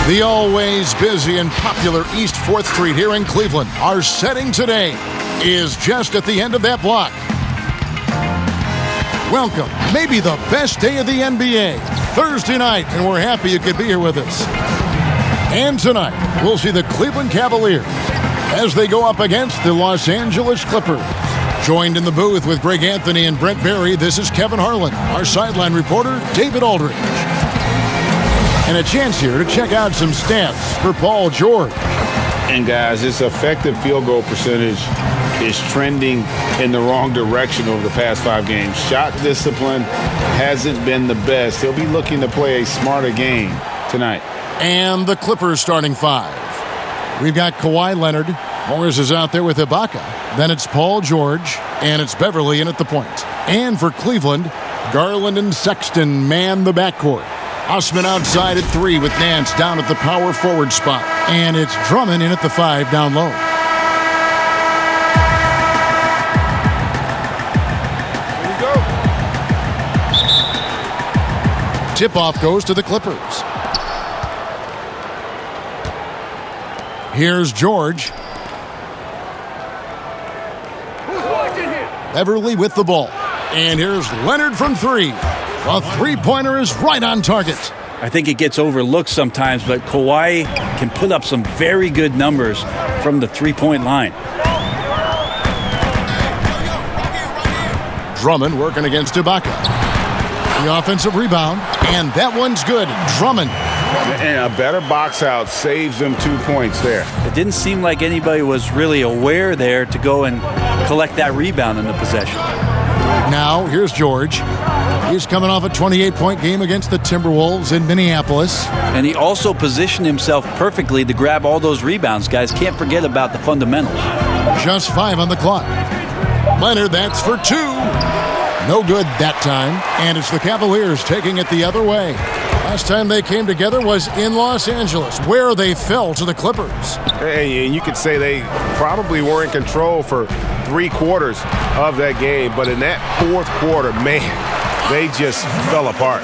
The always busy and popular East 4th Street here in Cleveland. Our setting today is just at the end of that block. Welcome, maybe the best day of the NBA, Thursday night, and we're happy you could be here with us. And tonight, we'll see the Cleveland Cavaliers as they go up against the Los Angeles Clippers. Joined in the booth with Greg Anthony and Brent Berry, this is Kevin Harlan, our sideline reporter, David Aldridge. And a chance here to check out some stats for Paul George. And guys, his effective field goal percentage is trending in the wrong direction over the past 5 games. Shot discipline hasn't been the best. He'll be looking to play a smarter game tonight. And the Clippers starting 5. We've got Kawhi Leonard. Morris is out there with Ibaka. Then it's Paul George, and it's Beverly in at the point. And for Cleveland, Garland and Sexton man the backcourt. Osman outside at 3 with Nance down at the power forward spot. And it's Drummond in at the 5 down low. Here we go. Tip-off goes to the Clippers. Here's George. Beverly with the ball. And here's Leonard from 3. A three-pointer is right on target. I think it gets overlooked sometimes, but Kawhi can put up some very good numbers from the three-point line. Drummond working against Ibaka. The offensive rebound, and that one's good. Drummond. And a better box out saves them 2 points there. It didn't seem like anybody was really aware there to go and collect that rebound in the possession. Now, here's George. He's coming off a 28-point game against the Timberwolves in Minneapolis. And he also positioned himself perfectly to grab all those rebounds, guys. Can't forget about the fundamentals. Just 5 on the clock. Leonard, that's for 2. No good that time. And it's the Cavaliers taking it the other way. Last time they came together was in Los Angeles, where they fell to the Clippers. Hey, and you could say they probably were in control for 3 quarters of that game, but in that 4th quarter, man, they just fell apart.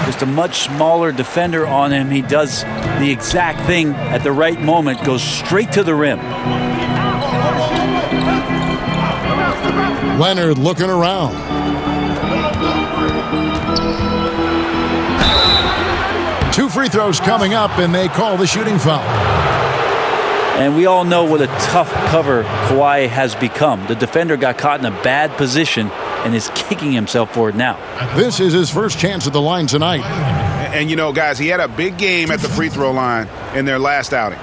Just a much smaller defender on him. He does the exact thing at the right moment, goes straight to the rim. Leonard looking around. Two free throws coming up, and they call the shooting foul. And we all know what a tough cover Kawhi has become. The defender got caught in a bad position and is kicking himself for it now. This is his first chance at the line tonight. And you know, guys, he had a big game at the free throw line in their last outing.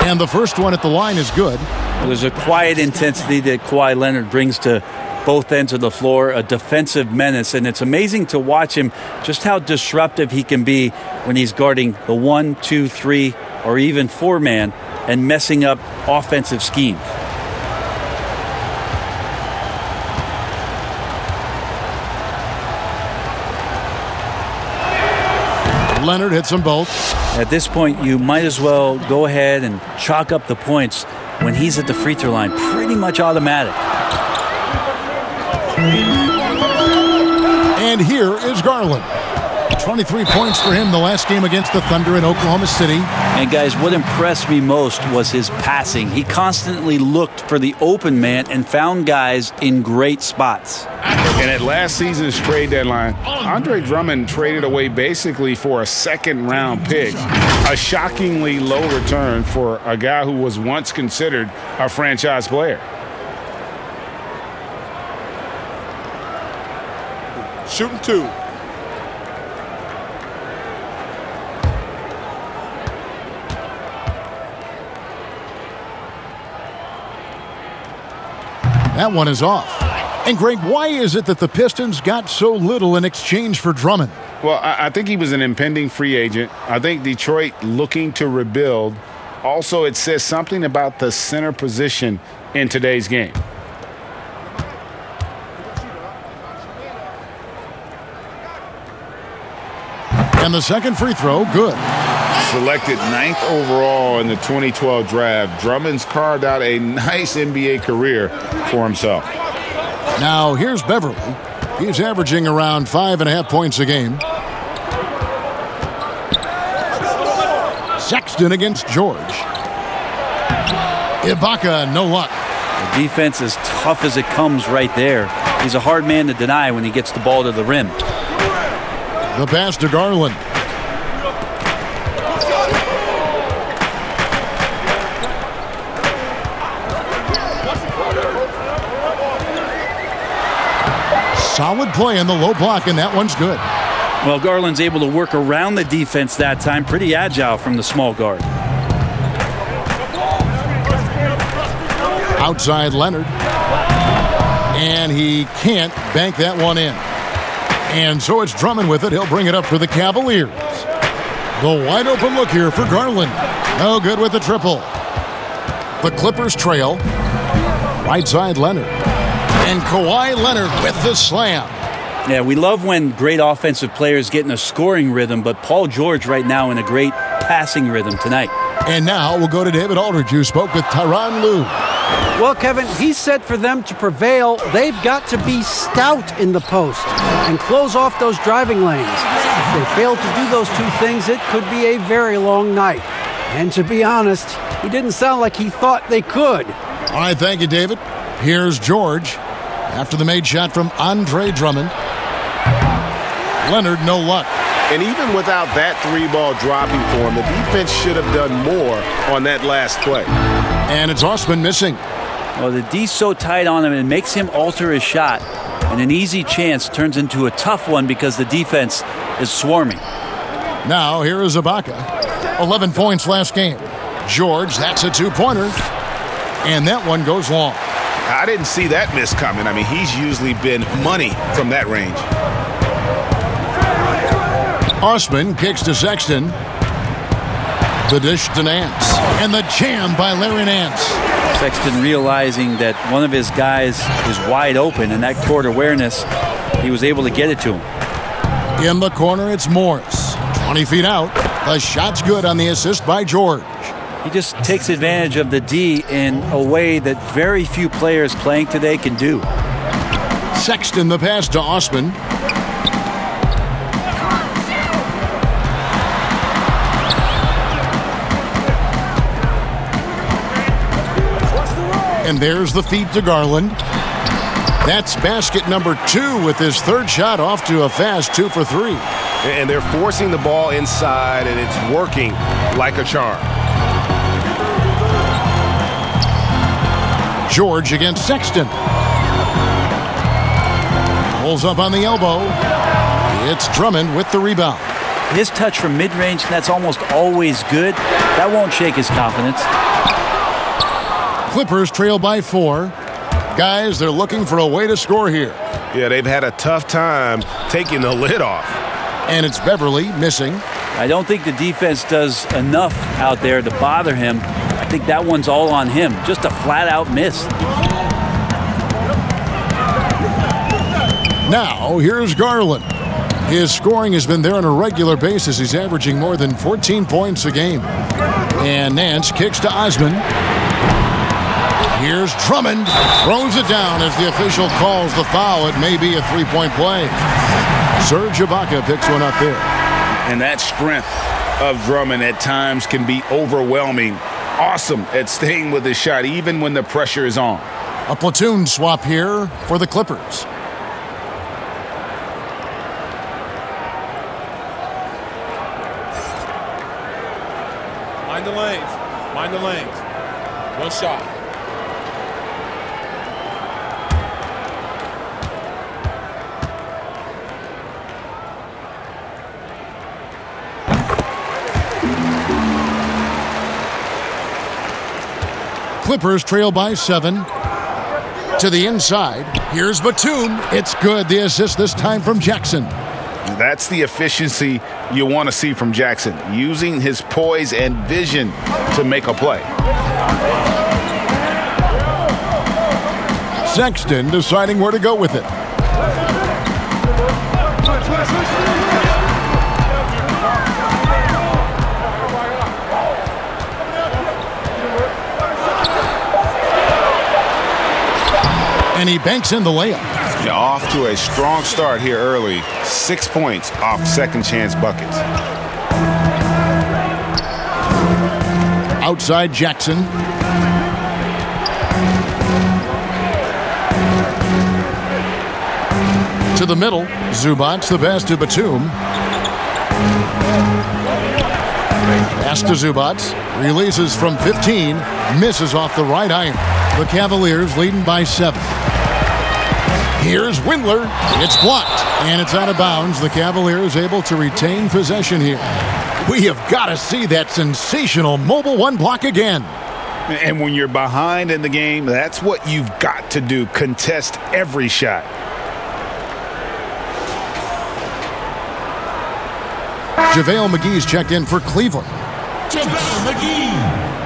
And the first one at the line is good. There's a quiet intensity that Kawhi Leonard brings to both ends of the floor, a defensive menace, and it's amazing to watch him just how disruptive he can be when he's guarding the 1, 2, 3, or even 4-man and messing up offensive schemes. Leonard hits them both. At this point, you might as well go ahead and chalk up the points when he's at the free throw line. Pretty much automatic. And here is Garland. 23 points for him the last game against the Thunder in Oklahoma City. And guys, what impressed me most was his passing. He constantly looked for the open man and found guys in great spots. And at last season's trade deadline, Andre Drummond traded away basically for a second-round pick. A shockingly low return for a guy who was once considered a franchise player. Shooting 2. That one is off. And Greg, why is it that the Pistons got so little in exchange for Drummond? Well, I think he was an impending free agent. I think Detroit looking to rebuild. Also, it says something about the center position in today's game. And the second free throw, good. Selected 9th overall in the 2012 draft, Drummond's carved out a nice NBA career for himself. Now here's Beverly. He's averaging around 5.5 points a game. Sexton against George. Ibaka, no luck. The defense is tough as it comes right there. He's a hard man to deny when he gets the ball to the rim. The pass to Garland. Solid play in the low block, and that one's good. Well, Garland's able to work around the defense that time. Pretty agile from the small guard. Outside Leonard. And he can't bank that one in. And so it's Drummond with it. He'll bring it up for the Cavaliers. The wide open look here for Garland. No good with the triple. The Clippers trail. Right side Leonard. And Kawhi Leonard with the slam. Yeah, we love when great offensive players get in a scoring rhythm, but Paul George right now in a great passing rhythm tonight. And now we'll go to David Aldridge, who spoke with Tyronn Lue. Well, Kevin, he said for them to prevail, they've got to be stout in the post and close off those driving lanes. If they fail to do those two things, it could be a very long night. And to be honest, he didn't sound like he thought they could. All right, thank you, David. Here's George after the made shot from Andre Drummond. Leonard, no luck. And even without that three-ball dropping for him, the defense should have done more on that last play. And it's Osman missing. Well, the D's so tight on him, it makes him alter his shot. And an easy chance turns into a tough one because the defense is swarming. Now, here is Ibaka. 11 points last game. George, that's a two-pointer. And that one goes long. I didn't see that miss coming. I mean, he's usually been money from that range. Osman kicks to Sexton. The dish to Nance. And the jam by Larry Nance. Sexton realizing that one of his guys is wide open, and that court awareness, he was able to get it to him. In the corner, it's Morris. 20 feet out. The shot's good on the assist by George. He just takes advantage of the D in a way that very few players playing today can do. Sexton, the pass to Osman. And there's the feed to Garland. That's basket number 2 with his third shot off to a fast 2 for 3. And they're forcing the ball inside, and it's working like a charm. George against Sexton. Pulls up on the elbow. It's Drummond with the rebound. His touch from mid-range, that's almost always good. That won't shake his confidence. Clippers trail by 4. Guys, they're looking for a way to score here. Yeah, they've had a tough time taking the lid off. And it's Beverly missing. I don't think the defense does enough out there to bother him. I think that one's all on him. Just a flat-out miss. Now, here's Garland. His scoring has been there on a regular basis. He's averaging more than 14 points a game. And Nance kicks to Osman. Here's Drummond. Throws it down as the official calls the foul. It may be a three-point play. Serge Ibaka picks one up there. And that strength of Drummond at times can be overwhelming. Awesome at staying with his shot even when the pressure is on. A platoon swap here for the Clippers. Mind the lanes. Mind the lanes. One shot. Clippers trail by 7. To the inside. Here's Batum. It's good. The assist this time from Jackson. That's the efficiency you want to see from Jackson, using his poise and vision to make a play. Sexton deciding where to go with it. And he banks in the layup. Yeah, off to a strong start here early. 6 points off second chance buckets. Outside Jackson. To the middle. Zubac, the pass to Batum. Pass to Zubac. Releases from 15. Misses off the right iron. The Cavaliers leading by 7. Here's Windler. It's blocked. And it's out of bounds. The Cavaliers able to retain possession here. We have got to see that sensational mobile one block again. And when you're behind in the game, that's what you've got to do. Contest every shot. JaVale McGee's checked in for Cleveland. JaVale McGee.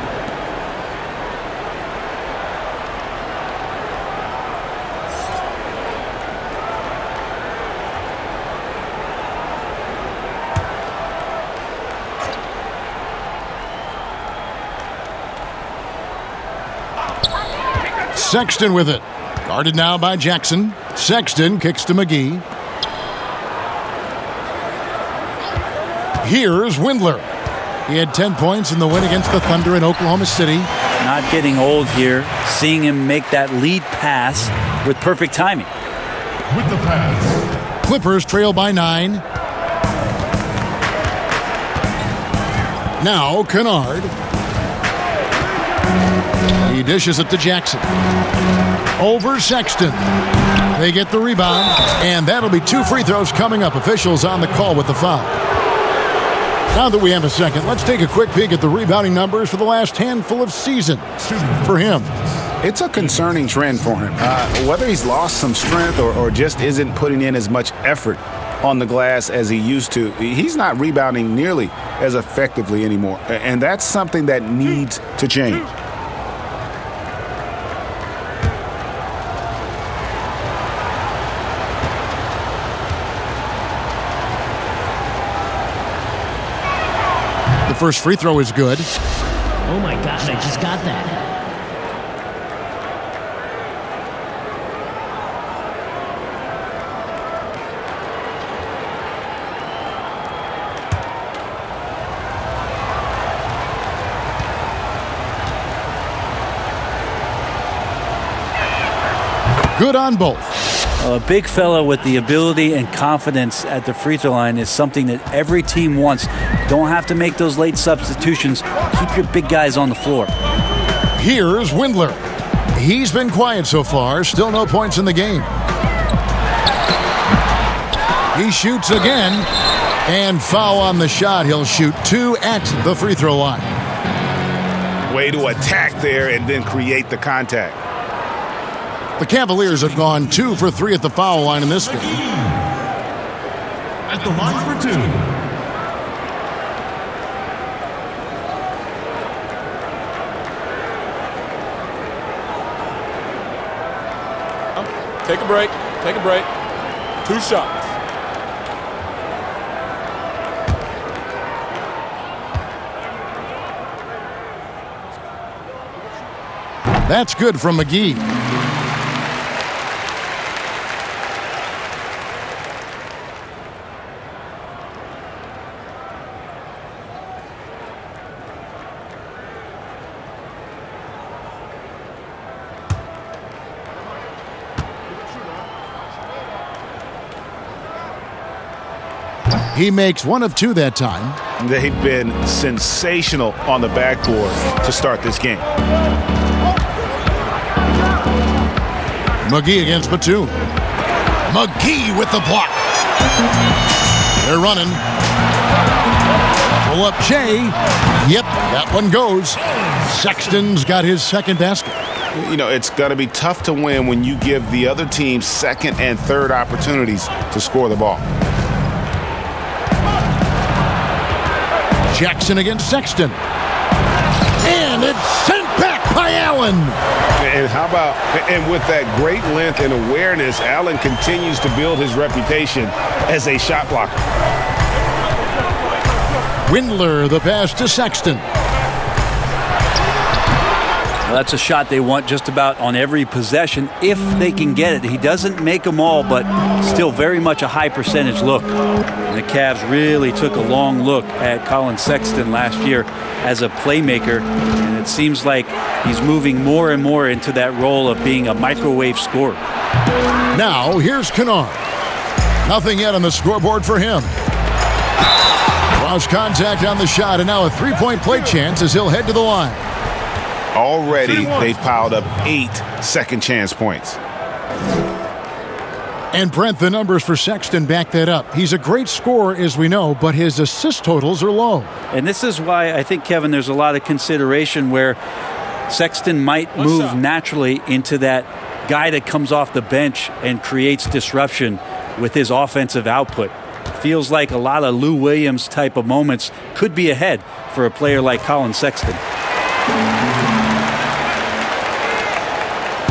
Sexton with it. Guarded now by Jackson. Sexton kicks to McGee. Here's Windler. He had 10 points in the win against the Thunder in Oklahoma City. Not getting old here. Seeing him make that lead pass with perfect timing. With the pass. Clippers trail by 9. Now Kennard. He dishes it to Jackson. Over Sexton. They get the rebound, and that'll be 2 free throws coming up. Officials on the call with the foul. Now that we have a second, let's take a quick peek at the rebounding numbers for the last handful of seasons for him. It's a concerning trend for him. Whether he's lost some strength or just isn't putting in as much effort on the glass as he used to, he's not rebounding nearly as effectively anymore. And that's something that needs to change. The first free throw is good. Oh my gosh, I just got that. Good on both. A big fella with the ability and confidence at the free throw line is something that every team wants. Don't have to make those late substitutions. Keep your big guys on the floor. Here's Windler. He's been quiet so far. Still no points in the game. He shoots again. And foul on the shot. He'll shoot 2 at the free throw line. Way to attack there and then create the contact. The Cavaliers have gone 2 for 3 at the foul line in this game. At the line for 2. Take a break. Take a break. 2 shots. That's good from McGee. He makes 1 of 2 that time. They've been sensational on the backboard to start this game. McGee against Batum. McGee with the block. They're running. Pull up Shea. Yep, that one goes. Sexton's got his second basket. You know, it's going to be tough to win when you give the other team second and third opportunities to score the ball. Jackson against Sexton. And it's sent back by Allen. And how about, and with that great length and awareness, Allen continues to build his reputation as a shot blocker. Windler, the pass to Sexton. That's a shot they want just about on every possession if they can get it. He doesn't make them all, but still very much a high percentage look. And the Cavs really took a long look at Colin Sexton last year as a playmaker, and it seems like he's moving more and more into that role of being a microwave scorer. Now, here's Kennard. Nothing yet on the scoreboard for him. Cross contact on the shot, and now a three-point play chance as he'll head to the line. Already, they've piled up 8 second chance points. And Brent, the numbers for Sexton back that up. He's a great scorer, as we know, but his assist totals are low. And this is why I think, Kevin, there's a lot of consideration where Sexton might move naturally into that guy that comes off the bench and creates disruption with his offensive output. Feels like a lot of Lou Williams type of moments could be ahead for a player like Colin Sexton.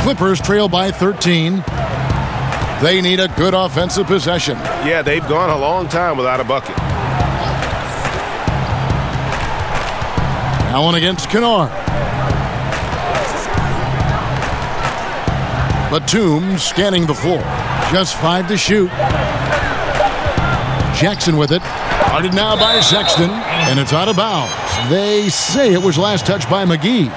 Clippers trail by 13. They need a good offensive possession. Yeah, they've gone a long time without a bucket. Allen against Kennard. Batum scanning the floor. Just 5 to shoot. Jackson with it. Guarded now by Sexton, and it's out of bounds. They say it was last touched by McGee.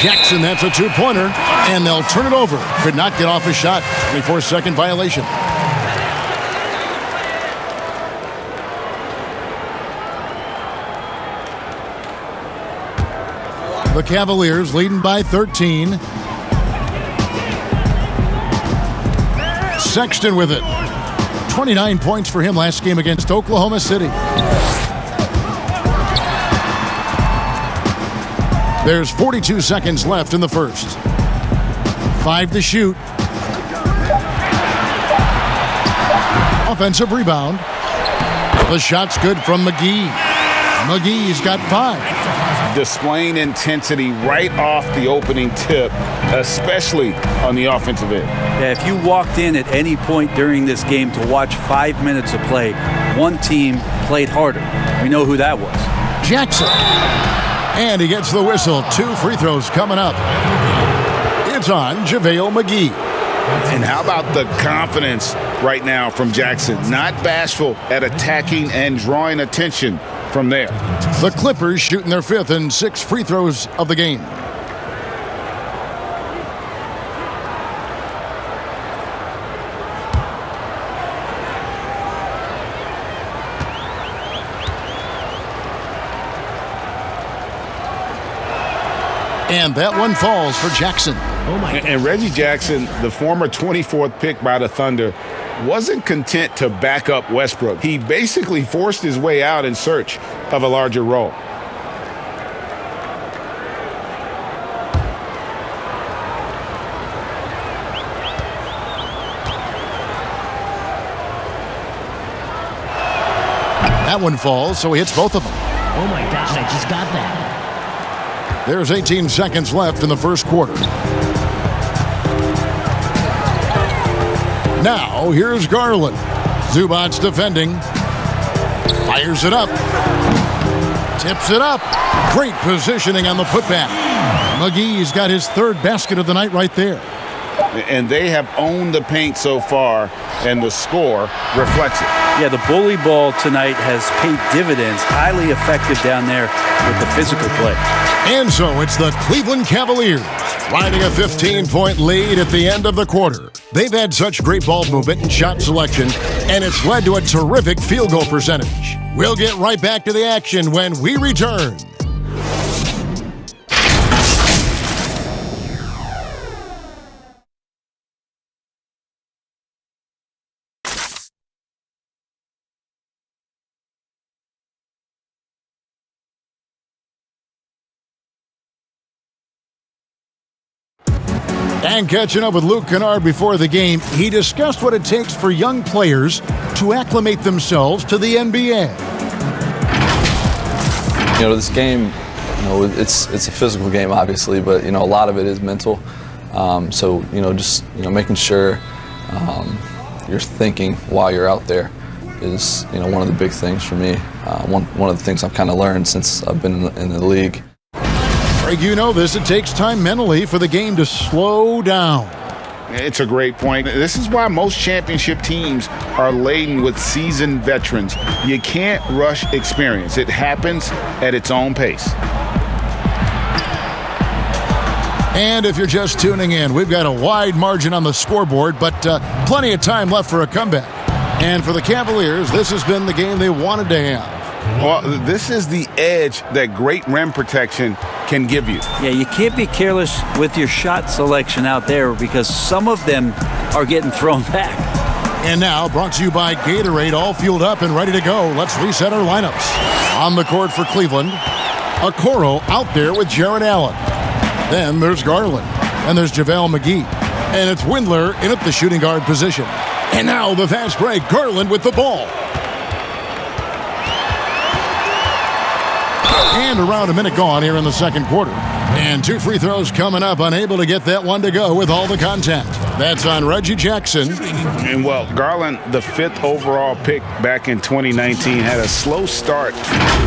Jackson, that's a two-pointer, and they'll turn it over. Could not get off his shot. 24-second violation. The Cavaliers leading by 13. Sexton with it. 29 points for him last game against Oklahoma City. There's 42 seconds left in the first. 5 to shoot. Offensive rebound. The shot's good from McGee. McGee's got 5. Displaying intensity right off the opening tip, especially on the offensive end. Yeah, if you walked in at any point during this game to watch 5 minutes of play, one team played harder. We know who that was. Jackson. And he gets the whistle. 2 free throws coming up. It's on JaVale McGee. And how about the confidence right now from Jackson? Not bashful at attacking and drawing attention from there. The Clippers shooting their 5th and 6th free throws of the game. And that one falls for Jackson. And Reggie Jackson, the former 24th pick by the Thunder, wasn't content to back up Westbrook. He basically forced his way out in search of a larger role. That one falls, so he hits both of them. Oh my gosh, I just got that. There's 18 seconds left in the first quarter. Now, here's Garland. Zubac's defending. Fires it up. Tips it up. Great positioning on the putback. McGee's got his 3rd basket of the night right there. And they have owned the paint so far, and the score reflects it. Yeah, the bully ball tonight has paid dividends. Highly effective down there with the physical play. And so it's the Cleveland Cavaliers riding a 15-point lead at the end of the quarter. They've had such great ball movement and shot selection, and it's led to a terrific field goal percentage. We'll get right back to the action when we return. And catching up with Luke Kennard before the game, he discussed what it takes for young players to acclimate themselves to the NBA. You know, this game it's a physical game, obviously, but a lot of it is mental. So just making sure you're thinking while you're out there is one of the big things for me. One of the things I've kind of learned since I've been in the league. Greg, it takes time mentally for the game to slow down. It's a great point. This is why most championship teams are laden with seasoned veterans. You can't rush experience. It happens at its own pace. And if you're just tuning in, we've got a wide margin on the scoreboard, but plenty of time left for a comeback. And for the Cavaliers, this has been the game they wanted to have. Well, this is the edge that great rim protection can give you. Yeah, you can't be careless with your shot selection out there because some of them are getting thrown back. And now, brought to you by Gatorade, all fueled up and ready to go. Let's reset our lineups. On the court for Cleveland, Okoro out there with Jared Allen. Then there's Garland, and there's JaVale McGee. And it's Windler in at the shooting guard position. And now the fast break, Garland with the ball. And around a minute gone here in the second quarter. And 2 free throws coming up, unable to get that one to go with all the contact. That's on Reggie Jackson. And well, Garland, the 5th overall pick back in 2019, had a slow start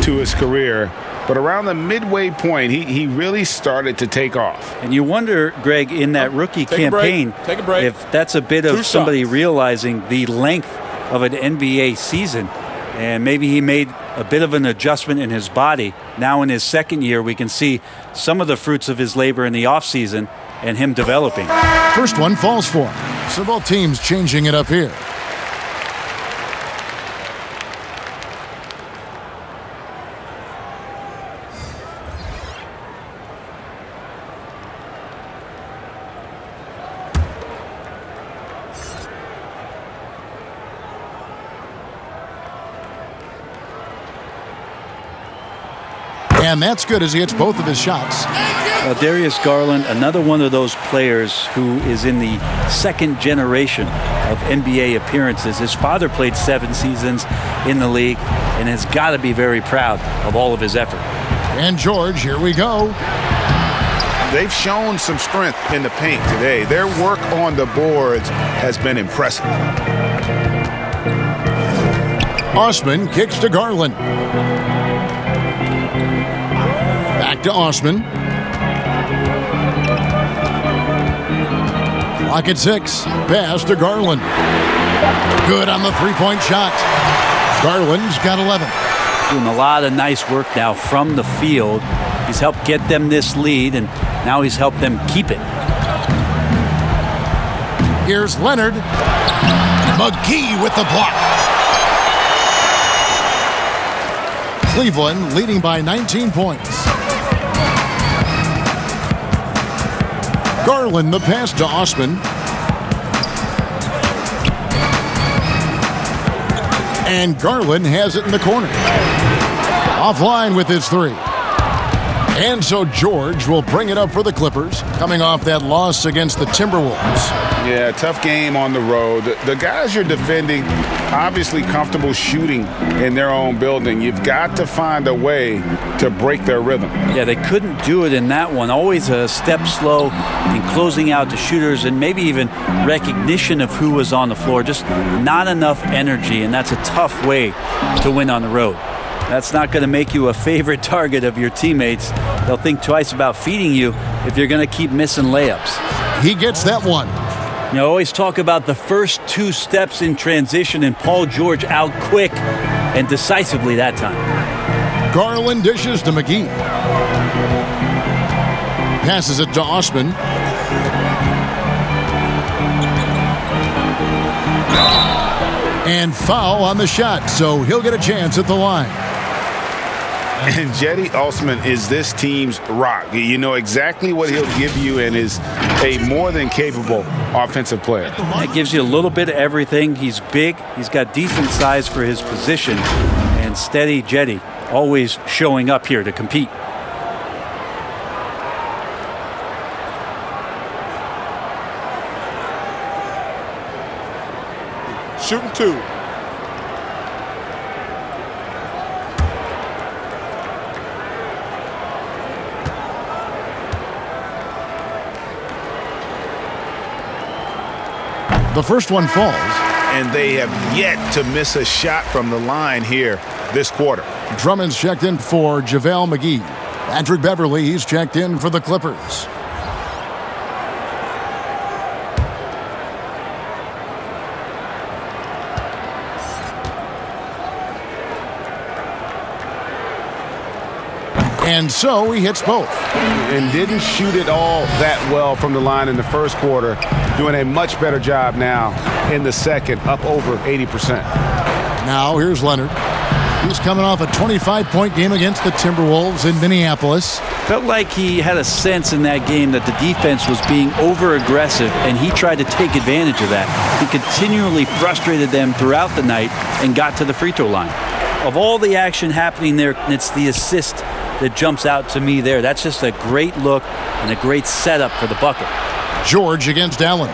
to his career. But around the midway point, he really started to take off. And you wonder, Greg, in that rookie campaign, if that's a bit of somebody realizing the length of an NBA season. And maybe he made a bit of an adjustment in his body. Now in his second year, we can see some of the fruits of his labor in the offseason and him developing. First one falls for him. So both teams changing it up here. And that's good as he hits both of his shots. Darius Garland, another one of those players who is in the second generation of NBA appearances. His father played 7 seasons in the league and has got to be very proud of all of his effort. And George, here we go. They've shown some strength in the paint today. Their work on the boards has been impressive. Osman kicks to Garland. Back to Osman. Clock at 6. Pass to Garland. Good on the three-point shot. Garland's got 11. Doing a lot of nice work now from the field. He's helped get them this lead, and now he's helped them keep it. Here's Leonard. McGee with the block. Cleveland leading by 19 points. Garland the pass to Osman. And Garland has it in the corner. Offline with his 3. And so George will bring it up for the Clippers, coming off that loss against the Timberwolves. Yeah, tough game on the road. The guys you're defending, obviously comfortable shooting in their own building. You've got to find a way to break their rhythm. Yeah, they couldn't do it in that one. Always a step slow in closing out the shooters and maybe even recognition of who was on the floor. Just not enough energy, and that's a tough way to win on the road. That's not going to make you a favorite target of your teammates. They'll think twice about feeding you if you're going to keep missing layups. He gets that one. You know, always talk about the first 2 steps in transition, and Paul George out quick and decisively that time. Garland dishes to McGee. Passes it to Osman. And foul on the shot, so he'll get a chance at the line. And Cedi Osman is this team's rock. You know exactly what he'll give you and is a more than capable offensive player. That gives you a little bit of everything. He's big. He's got decent size for his position. And steady Cedi, always showing up here to compete. Shooting 2. The first one falls. And they have yet to miss a shot from the line here this quarter. Drummond's checked in for JaVale McGee. Patrick Beverley, he's checked in for the Clippers. And so he hits both. And didn't shoot it all that well from the line in the first quarter. Doing a much better job now in the second, up over 80%. Now here's Leonard. He's coming off a 25-point game against the Timberwolves in Minneapolis. Felt like he had a sense in that game that the defense was being over-aggressive, and he tried to take advantage of that. He continually frustrated them throughout the night and got to the free throw line. Of all the action happening there, it's the assist that jumps out to me there. That's just a great look and a great setup for the bucket. George against Allen.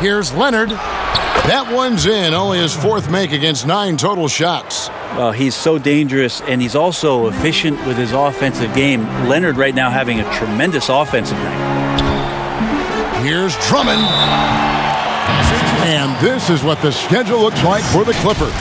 Here's Leonard. That one's in. Only his fourth make against 9 total shots. Well, he's so dangerous, and he's also efficient with his offensive game. Leonard right now having a tremendous offensive night. Here's Drummond. And this is what the schedule looks like for the Clippers.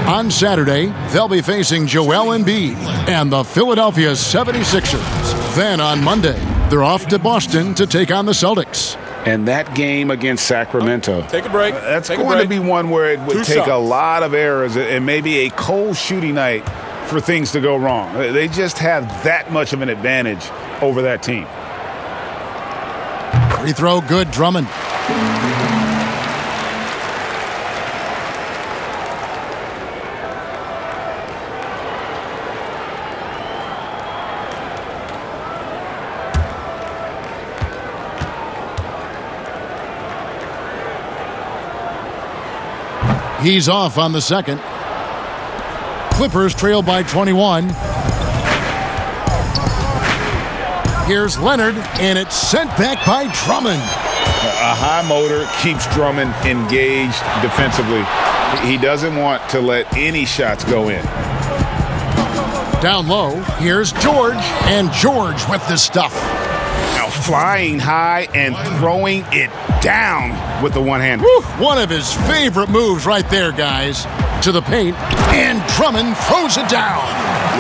On Saturday, they'll be facing Joel Embiid and the Philadelphia 76ers. Then on Monday, they're off to Boston to take on the Celtics. And that game against Sacramento. Take a break. That's Take going to be one where it would take a lot of errors and maybe a cold shooting night for things to go wrong. They just have that much of an advantage over that team. Free throw good, Drummond. He's off on the second. Clippers trail by 21. Here's Leonard, and it's sent back by Drummond. A high motor keeps Drummond engaged defensively. He doesn't want to let any shots go in. Down low, here's George, and George with the stuff. Now flying high and throwing it down with the one-hand. One of his favorite moves right there, guys. To the paint, and Drummond throws it down.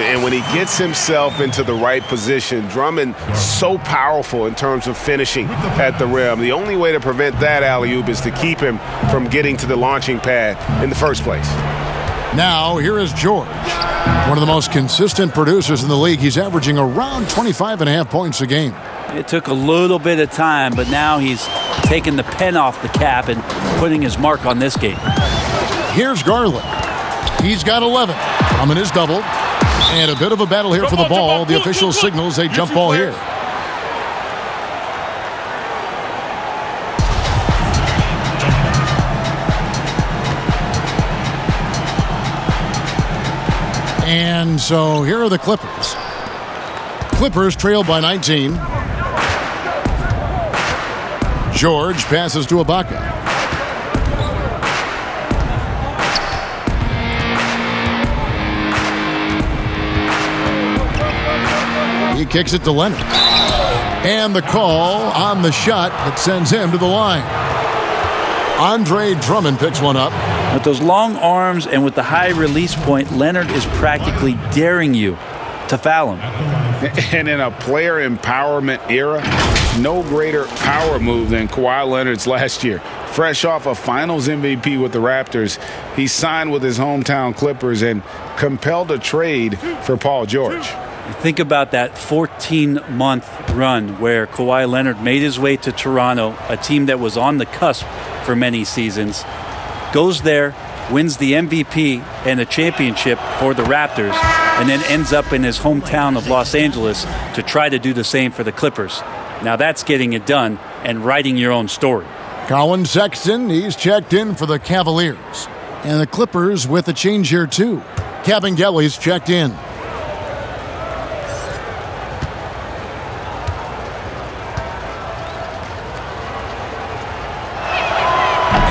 And when he gets himself into the right position, Drummond so powerful in terms of finishing at the rim. The only way to prevent that alley-oop is to keep him from getting to the launching pad in the first place. Now, here is George. One of the most consistent producers in the league. He's averaging around 25.5 points a game. It took a little bit of time, but now he's taking the pen off the cap and putting his mark on this game. Here's Garland. He's got 11. Drummond is doubled. And a bit of a battle here for the ball. The official signals a jump ball here. And so here are the Clippers. Clippers trail by 19. George passes to Ibaka. He kicks it to Leonard. And the call on the shot that sends him to the line. Andre Drummond picks one up. With those long arms and with the high release point, Leonard is practically daring you to foul him. And in a player empowerment era, no greater power move than Kawhi Leonard's last year. Fresh off a Finals MVP with the Raptors, he signed with his hometown Clippers and compelled a trade for Paul George. Think about that 14-month run where Kawhi Leonard made his way to Toronto, a team that was on the cusp for many seasons, goes there, wins the MVP and a championship for the Raptors, and then ends up in his hometown of Los Angeles to try to do the same for the Clippers. Now that's getting it done and writing your own story. Colin Sexton, he's checked in for the Cavaliers. And the Clippers with a change here too. Kevin Gelly's checked in.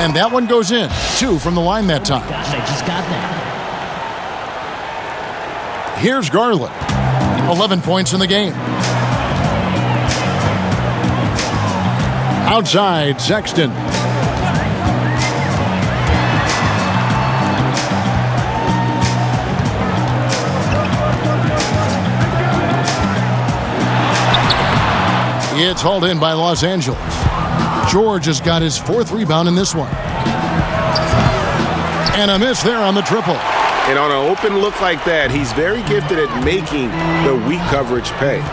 And that one goes in. 2 from the line that time. Gosh, I just got that. Here's Garland. 11 points in the game. Outside, Sexton. It's hauled in by Los Angeles. George has got his 4th rebound in this one. And a miss there on the triple. And on an open look like that, he's very gifted at making the weak coverage pay.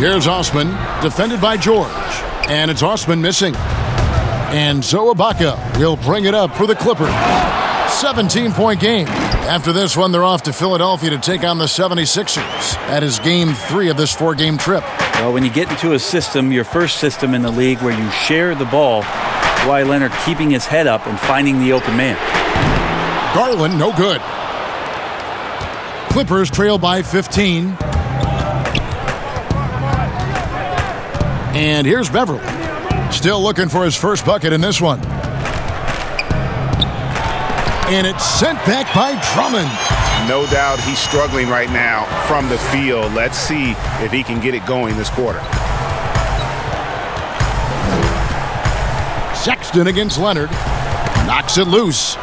Here's Osman, defended by George. And it's Osman missing. And so Ibaka will bring it up for the Clippers. 17-point game. After this one, they're off to Philadelphia to take on the 76ers. That is game 3 of this 4-game trip. Well, when you get into a system, your first system in the league where you share the ball, Kawhi Leonard keeping his head up and finding the open man. Garland, no good. Clippers trail by 15. And here's Beverly. Still looking for his first bucket in this one. And it's sent back by Drummond. No doubt he's struggling right now from the field. Let's see if he can get it going this quarter. Sexton against Leonard. Knocks it loose.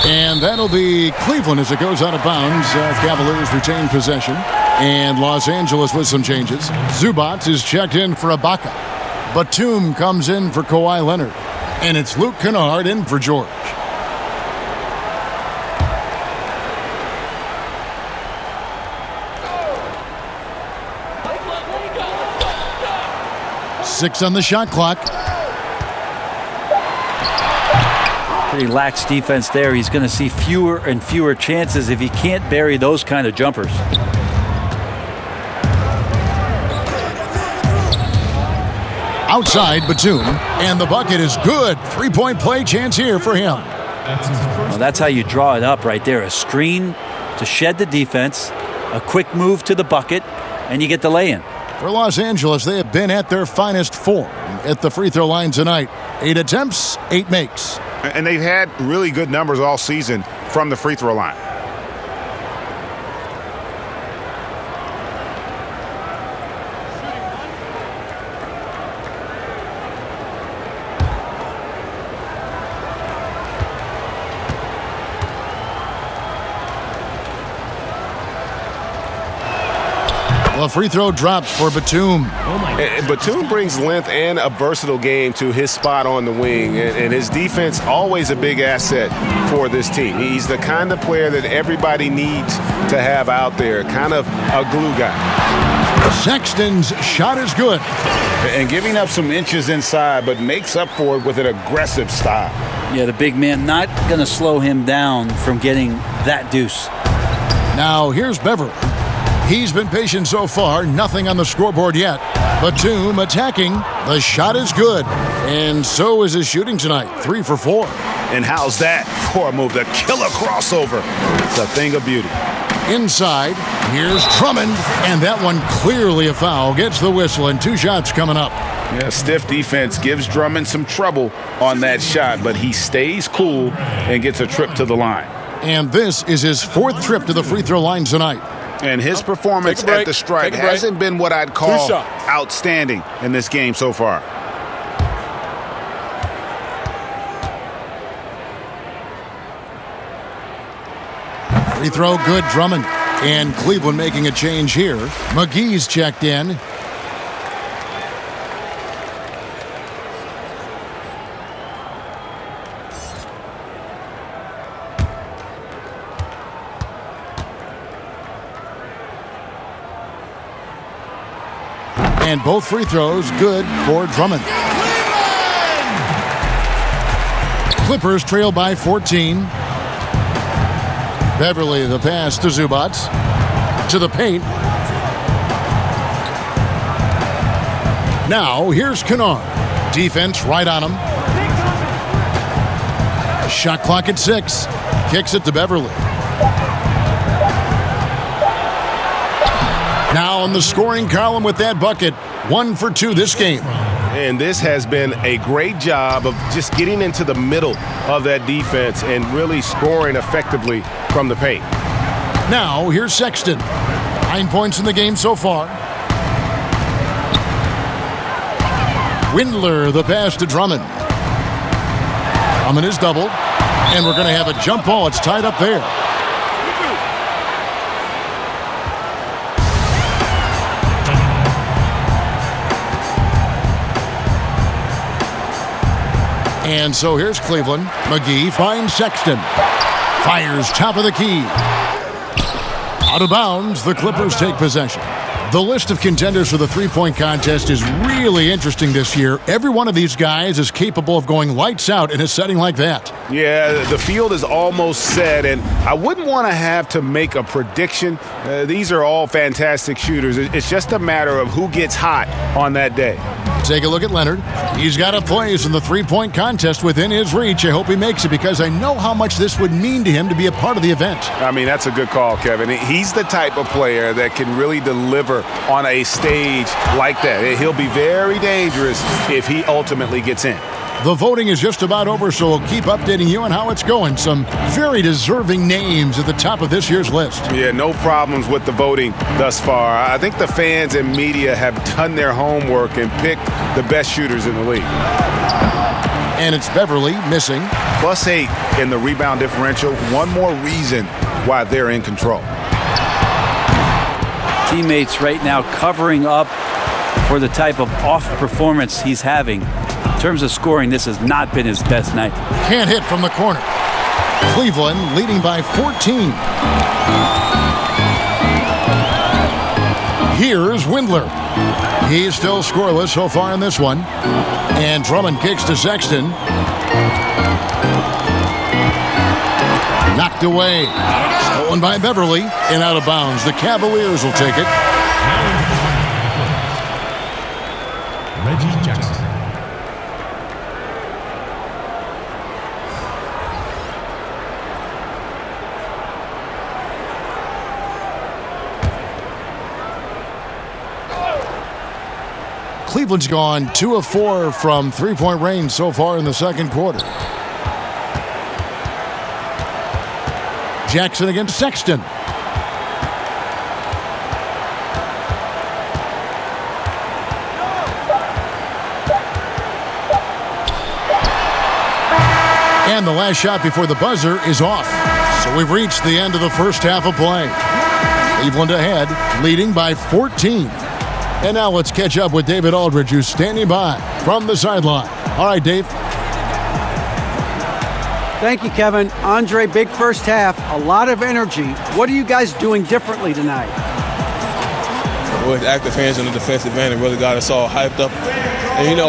And that'll be Cleveland as it goes out of bounds. Cavaliers retain possession. And Los Angeles with some changes. Zubac is checked in for Ibaka. Batum comes in for Kawhi Leonard. And it's Luke Kennard in for George. Six on the shot clock. Pretty lax defense there. He's going to see fewer and fewer chances if he can't bury those kind of jumpers. Outside, Batum. And the bucket is good. 3-point play chance here for him. Well, that's how you draw it up right there. A screen to shed the defense, a quick move to the bucket, and you get the lay-in. For Los Angeles, they have been at their finest form at the free throw line tonight. 8 attempts, 8 makes. And they've had really good numbers all season from the free throw line. The free throw drops for Batum. Batum brings length and a versatile game to his spot on the wing, and his defense always a big asset for this team. He's the kind of player that everybody needs to have out there, kind of a glue guy. Sexton's shot is good. And giving up some inches inside, but makes up for it with an aggressive style. Yeah, the big man not going to slow him down from getting that deuce. Now here's Beverly. He's been patient so far, nothing on the scoreboard yet. Batum attacking. The shot is good. And so is his shooting tonight. 3 for 4. And how's that for a move? The killer crossover. It's a thing of beauty. Inside, here's Drummond. And that one clearly a foul. Gets the whistle and 2 shots coming up. Yeah, stiff defense gives Drummond some trouble on that shot, but he stays cool and gets a trip to the line. And this is his 4th trip to the free throw line tonight. And his performance at the stripe hasn't been what I'd call outstanding in this game so far. Free throw good, Drummond. And Cleveland making a change here. McGee's checked in. And both free throws good for Drummond. Clippers trail by 14. Beverly the pass to Zubac. To the paint. Now here's Kennard. Defense right on him. Shot clock at 6. Kicks it to Beverly. Now on the scoring column with that bucket. 1 for 2 this game. And this has been a great job of just getting into the middle of that defense and really scoring effectively from the paint. Now here's Sexton. 9 points in the game so far. Windler, the pass to Drummond. Drummond is doubled, and we're going to have a jump ball. It's tied up there. And so here's Cleveland. McGee finds Sexton. Fires top of the key. Out of bounds, the Clippers take possession. The list of contenders for the three-point contest is really interesting this year. Every one of these guys is capable of going lights out in a setting like that. Yeah, the field is almost set, and I wouldn't want to have to make a prediction. These are all fantastic shooters. It's just a matter of who gets hot on that day. Take a look at Leonard. He's got a place in the three-point contest within his reach. I hope he makes it because I know how much this would mean to him to be a part of the event. I mean, that's a good call, Kevin. He's the type of player that can really deliver on a stage like that. He'll be very dangerous if he ultimately gets in. The voting is just about over, so we'll keep updating you on how it's going. Some very deserving names at the top of this year's list. Yeah, no problems with the voting thus far. I think the fans and media have done their homework and picked the best shooters in the league. And it's Beverly missing. +8 in the rebound differential. One more reason why they're in control. Teammates right now covering up for the type of off performance he's having. In terms of scoring, this has not been his best night. Can't hit from the corner. Cleveland leading by 14. Here's Windler. He's still scoreless so far in this one. And Drummond kicks to Sexton. Knocked away. Stolen by Beverly and out of bounds. The Cavaliers will take it. Reggie Jackson. Cleveland's gone 2 of 4 from three-point range so far in the second quarter. Jackson against Sexton. And the last shot before the buzzer is off. So we've reached the end of the first half of play. Cleveland ahead, leading by 14. And now let's catch up with David Aldridge, who's standing by from the sideline. All right, Dave. Thank you, Kevin. Andre, big first half, a lot of energy. What are you guys doing differently tonight? With active hands on the defensive end, it really got us all hyped up. And,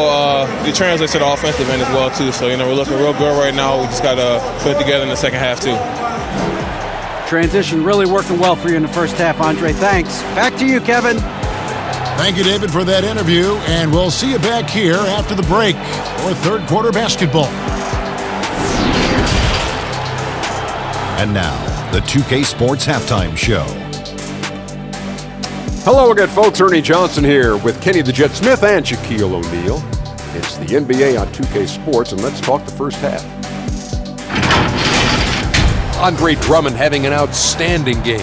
it translates to the offensive end as well, too. So, we're looking real good right now. We just got to put it together in the second half, too. Transition really working well for you in the first half, Andre. Thanks. Back to you, Kevin. Thank you, David, for that interview, and we'll see you back here after the break for third quarter basketball. And now, the 2K Sports Halftime Show. Hello again, folks. Ernie Johnson here with Kenny the Jet Smith and Shaquille O'Neal. It's the NBA on 2K Sports, and let's talk the first half. Andre Drummond having an outstanding game.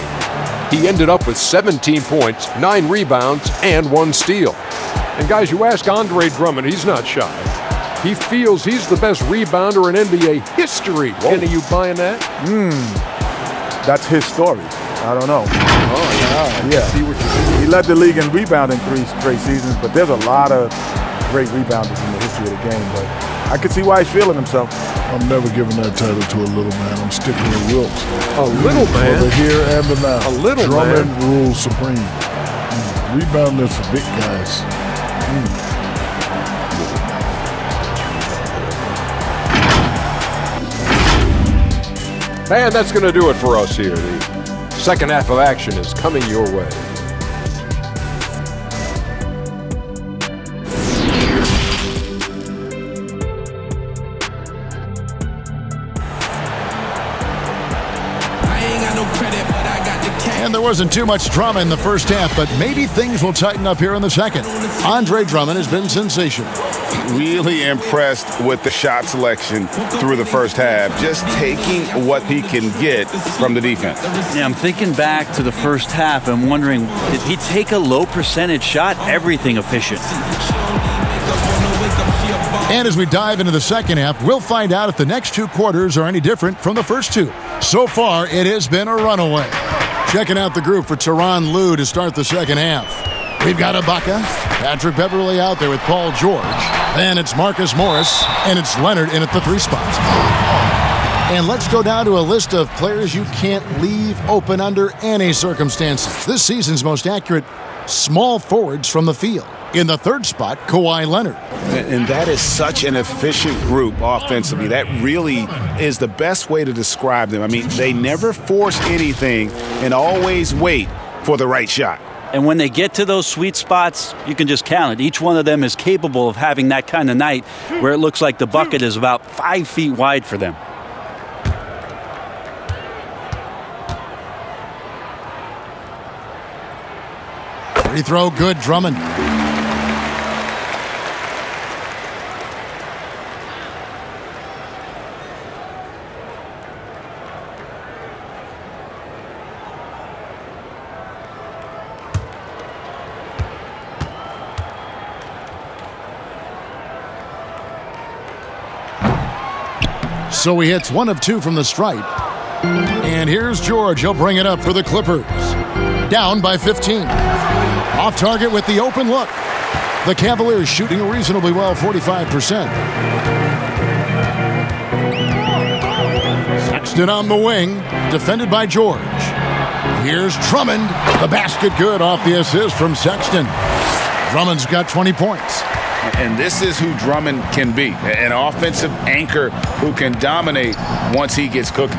He ended up with 17 points, 9 rebounds, and 1 steal. And guys, you ask Andre Drummond, he's not shy. He feels he's the best rebounder in NBA history. Kenny, you buying that? That's his story. I don't know. Oh, yeah. See what he led the league in rebounding 3 straight seasons, but there's a lot of great rebounders in the history of the game. But I can see why he's feeling himself. I'm never giving that title to a little man. I'm sticking with Wilt. A little man? For the here and the now. A little Drummond man? rules supreme. Rebounding is for big guys. And that's going to do it for us here. The second half of action is coming your way. And there wasn't too much drama in the first half, but maybe things will tighten up here in the second. Andre Drummond has been sensational. Really impressed with the shot selection through the first half, just taking what he can get from the defense. Yeah, I'm thinking back to the first half and wondering, did he take a low percentage shot? Everything efficient. And as we dive into the second half, we'll find out if the next 2 quarters are any different from the first 2. So far, it has been a runaway. Checking out the group for Tyronn Lue to start the second half. We've got Ibaka, Patrick Beverley out there with Paul George. Then it's Marcus Morris, and it's Leonard in at the 3 spot. And let's go down to a list of players you can't leave open under any circumstances. This season's most accurate small forwards from the field. In the 3rd spot, Kawhi Leonard. And that is such an efficient group offensively. That really is the best way to describe them. I mean, they never force anything and always wait for the right shot. And when they get to those sweet spots, you can just count it. Each one of them is capable of having that kind of night where it looks like the bucket is about 5 feet wide for them. Free throw good, Drummond. So he hits 1 of 2 from the stripe. And here's George. He'll bring it up for the Clippers. Down by 15. Off target with the open look. The Cavaliers shooting reasonably well, 45%. Sexton on the wing, defended by George. Here's Drummond. The basket good off the assist from Sexton. Drummond's got 20 points. And this is who Drummond can be, an offensive anchor who can dominate once he gets cooking.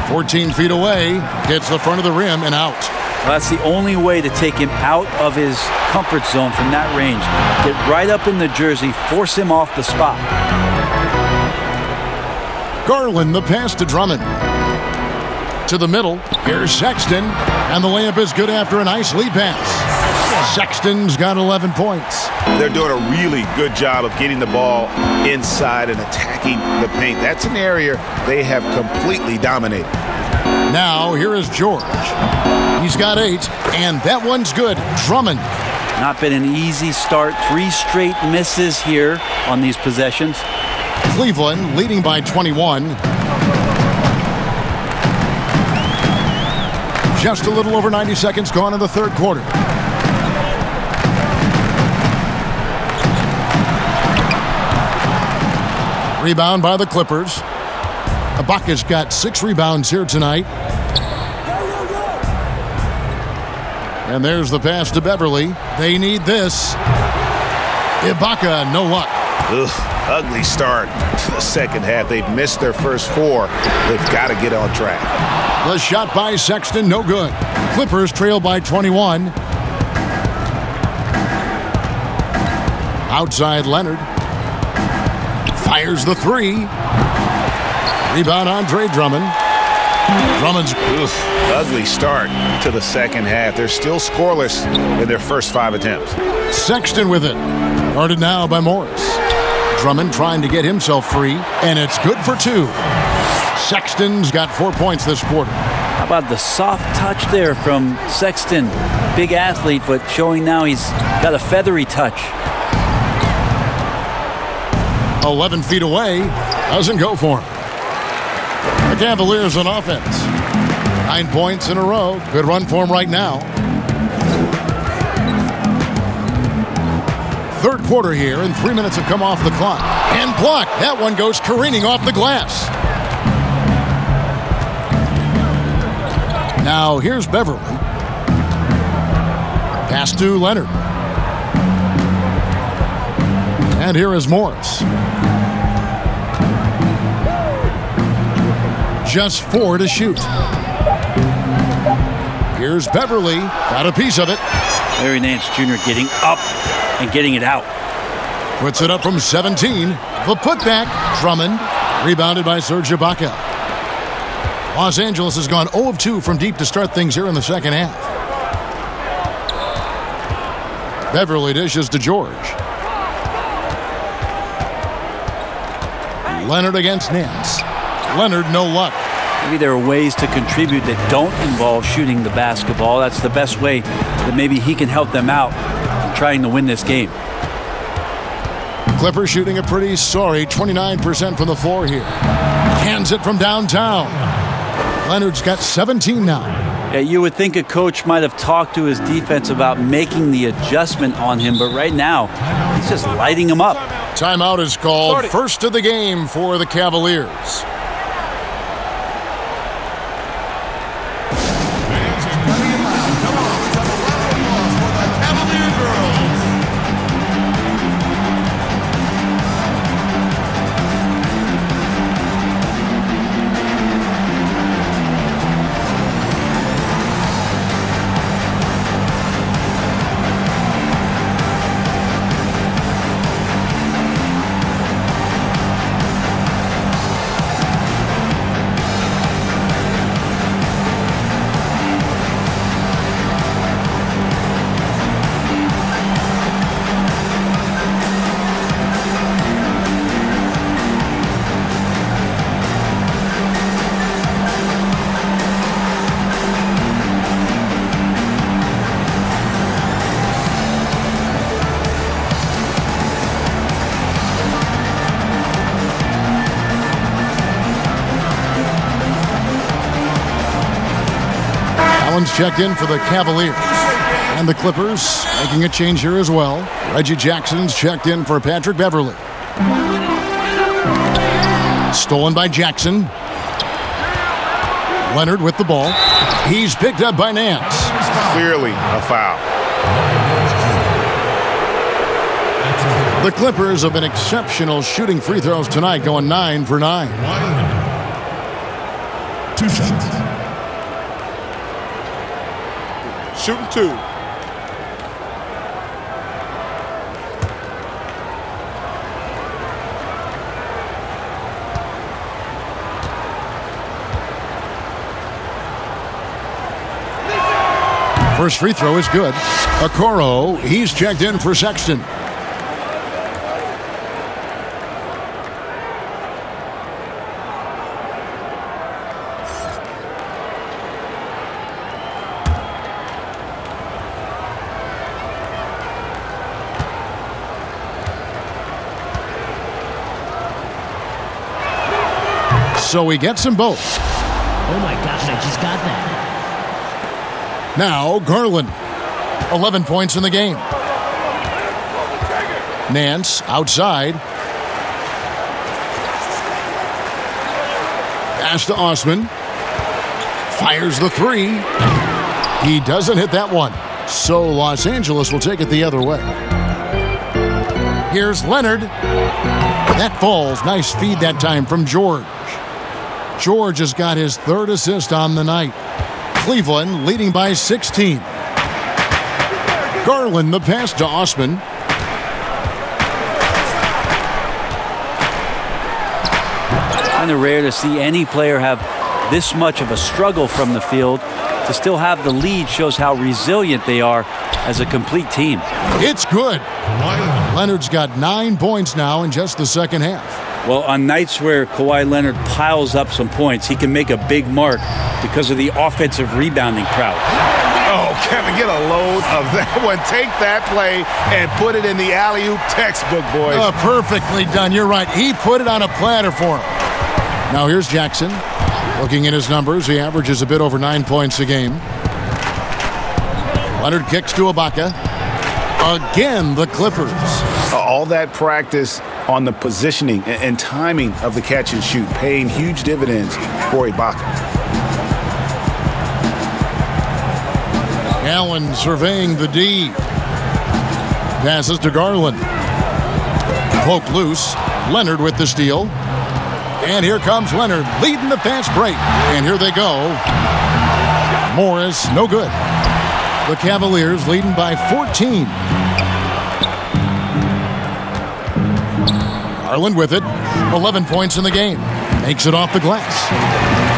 14 feet away, hits the front of the rim and out. Well, that's the only way to take him out of his comfort zone from that range. Get right up in the jersey, force him off the spot. Garland, the pass to Drummond. To the middle, here's Sexton, and the layup is good after a nice lead pass. Sexton's got 11 points. They're doing a really good job of getting the ball inside and attacking the paint. That's an area they have completely dominated. Now, here is George. He's got 8, and that one's good. Drummond. Not been an easy start. 3 straight misses here on these possessions. Cleveland leading by 21. Just a little over 90 seconds gone in the 3rd quarter. Rebound by the Clippers. Ibaka's got 6 rebounds here tonight. And there's the pass to Beverley. They need this. Ibaka, no luck. Ugly start to the second half. They've missed their first 4. They've got to get on track. The shot by Sexton, no good. Clippers trail by 21. Outside Leonard. Fires the 3. Rebound Andre Drummond. Drummond's ugly start to the second half. They're still scoreless in their first 5 attempts. Sexton with it. Guarded now by Morris. Drummond trying to get himself free, and it's good for 2. Sexton's got 4 points this quarter. How about the soft touch there from Sexton? Big athlete, but showing now he's got a feathery touch. 11 feet away, doesn't go for him. The Cavaliers on offense. 9 points in a row. Good run for him right now. 3rd quarter here, and 3 minutes have come off the clock. And blocked. That one goes careening off the glass. Now here's Beverley. Pass to Leonard. And here is Morris. Just 4 to shoot. Here's Beverley. Got a piece of it. Larry Nance Jr. getting up and getting it out. Puts it up from 17. The putback. Drummond. Rebounded by Serge Ibaka. Los Angeles has gone 0 of 2 from deep to start things here in the second half. Beverley dishes to George. Leonard against Nance. Leonard, no luck. Maybe there are ways to contribute that don't involve shooting the basketball. That's the best way that maybe he can help them out in trying to win this game. Clippers shooting a pretty sorry 29% from the floor here. Hands it from downtown. Leonard's got 17 now. Yeah, you would think a coach might have talked to his defense about making the adjustment on him, but right now, he's just lighting him up. Timeout is called. First of the game for the Cavaliers. Allen's checked in for the Cavaliers. And the Clippers making a change here as well. Reggie Jackson's checked in for Patrick Beverley. Stolen by Jackson. Leonard with the ball. He's picked up by Nance. Clearly a foul. The Clippers have been exceptional shooting free throws tonight, going 9 for 9. 2 shots. Shooting 2. First free throw is good. Okoro, he's checked in for Sexton. So he gets them both. Oh my gosh, I just got that. Now Garland, 11 points in the game. Nance outside. Pass to Osman. Fires the 3. He doesn't hit that one. So Los Angeles will take it the other way. Here's Leonard. That falls. Nice feed that time from George. George has got his 3rd assist on the night. Cleveland leading by 16. Garland the pass to Osman. Kind of rare to see any player have this much of a struggle from the field. To still have the lead shows how resilient they are as a complete team. It's good. Leonard's got 9 points now in just the second half. Well, on nights where Kawhi Leonard piles up some points, he can make a big mark because of the offensive rebounding prowess. Oh, Kevin, get a load of that one. Take that play and put it in the alley-oop textbook, boys. Perfectly done. You're right. He put it on a platter for him. Now here's Jackson. Looking at his numbers, he averages a bit over 9 points a game. Leonard kicks to Ibaka. Again, the Clippers. All that practice on the positioning and timing of the catch and shoot, paying huge dividends for Ibaka. Allen surveying the D. Passes to Garland. Poked loose. Leonard with the steal. And here comes Leonard leading the fast break. And here they go. Morris, no good. The Cavaliers leading by 14. Garland with it. 11 points in the game. Makes it off the glass.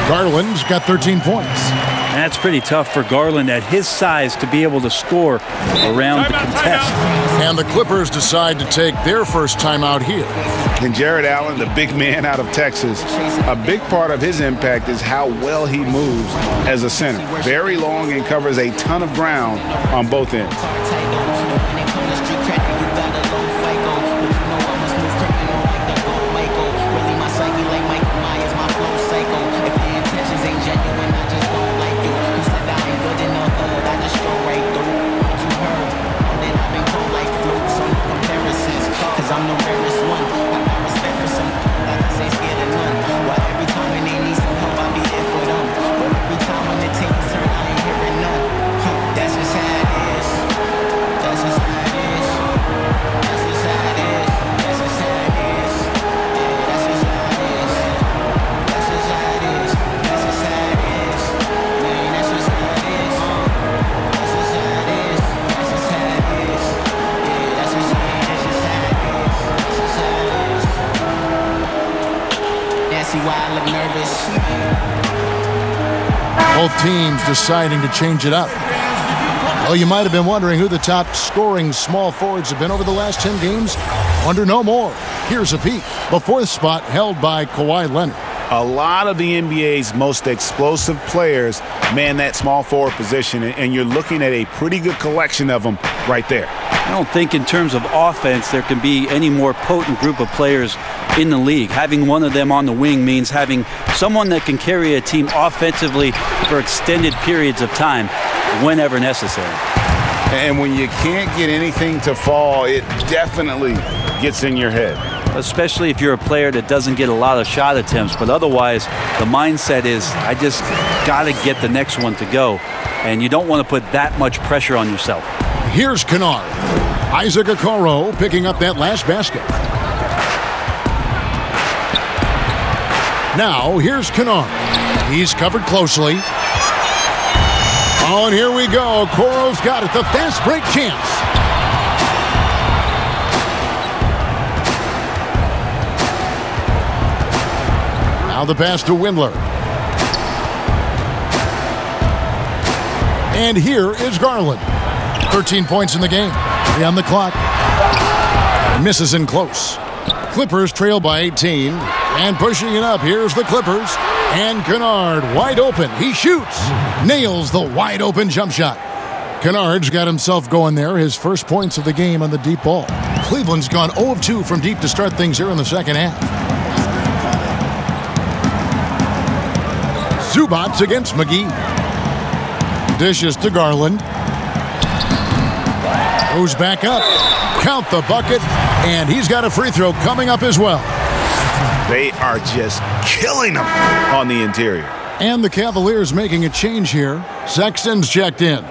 Garland's got 13 points. That's pretty tough for Garland at his size to be able to score around the contest. And the Clippers decide to take their first timeout here. And Jared Allen, the big man out of Texas, a big part of his impact is how well he moves as a center. Very long and covers a ton of ground on both ends. Both teams deciding to change it up. Well, you might have been wondering who the top scoring small forwards have been over the last 10 games. Wonder no more. Here's a peek. The fourth spot held by Kawhi Leonard. A lot of the NBA's most explosive players man that small forward position, and you're looking at a pretty good collection of them right there. I don't think in terms of offense there can be any more potent group of players in the league. Having one of them on the wing means having someone that can carry a team offensively for extended periods of time whenever necessary. And when you can't get anything to fall, it definitely gets in your head. Especially if you're a player that doesn't get a lot of shot attempts, but otherwise the mindset is I just got to get the next one to go, and you don't want to put that much pressure on yourself. Here's Kennard. Isaac Okoro picking up that last basket. Now here's Kennard. He's covered closely. Oh, and here we go. Okoro's got it. The fast break chance. Now the pass to Windler. And here is Garland. 13 points in the game. 3 on the clock. Misses in close. Clippers trail by 18. And pushing it up, here's the Clippers. And Kennard wide open. He shoots. Nails the wide open jump shot. Kennard's got himself going there. His first points of the game on the deep ball. Cleveland's gone 0 of 2 from deep to start things here in the second half. Zubats against McGee. Dishes to Garland. Goes back up. Count the bucket. And he's got a free throw coming up as well. They are just killing them on the interior. And the Cavaliers making a change here. Sexton's checked in.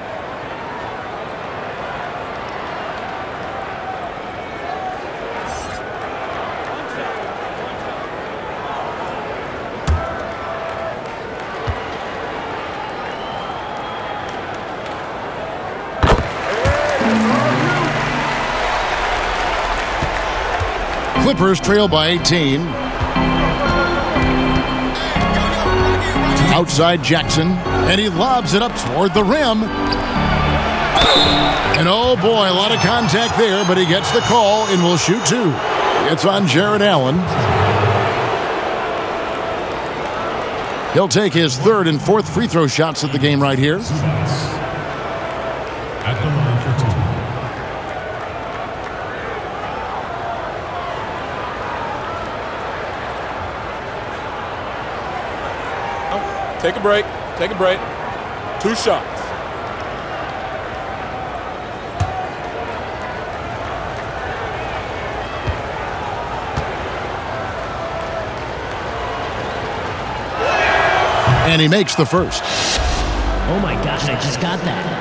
Clippers trail by 18. Outside Jackson, and he lobs it up toward the rim. And oh boy, a lot of contact there, but he gets the call and will shoot 2. It's on Jared Allen. He'll take his third and fourth free throw shots of the game right here. At the line for 2. Take a break. Take a break. 2 shots. And he makes the first. Oh my gosh, I just got that.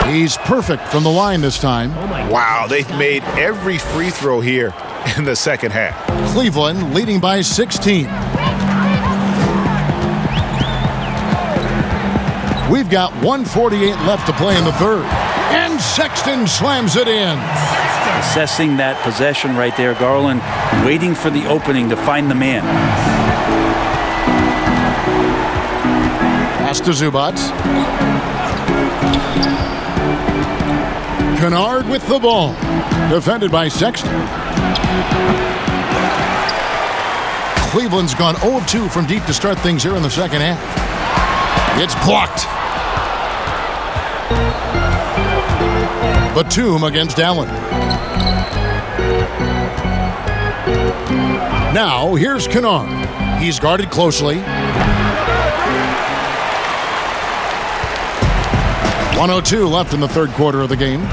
He's perfect from the line this time. Wow, they've made every free throw here in the second half. Cleveland leading by 16. We've got 1:48 left to play in the third. And Sexton slams it in. Assessing that possession right there, Garland waiting for the opening to find the man. Pass to Zubats. Kennard with the ball. Defended by Sexton. Cleveland's gone 0 of 2 from deep to start things here in the second half. It's blocked. Batum against Allen. Now here's Kennard. He's guarded closely. 1:02 left in the third quarter of the game.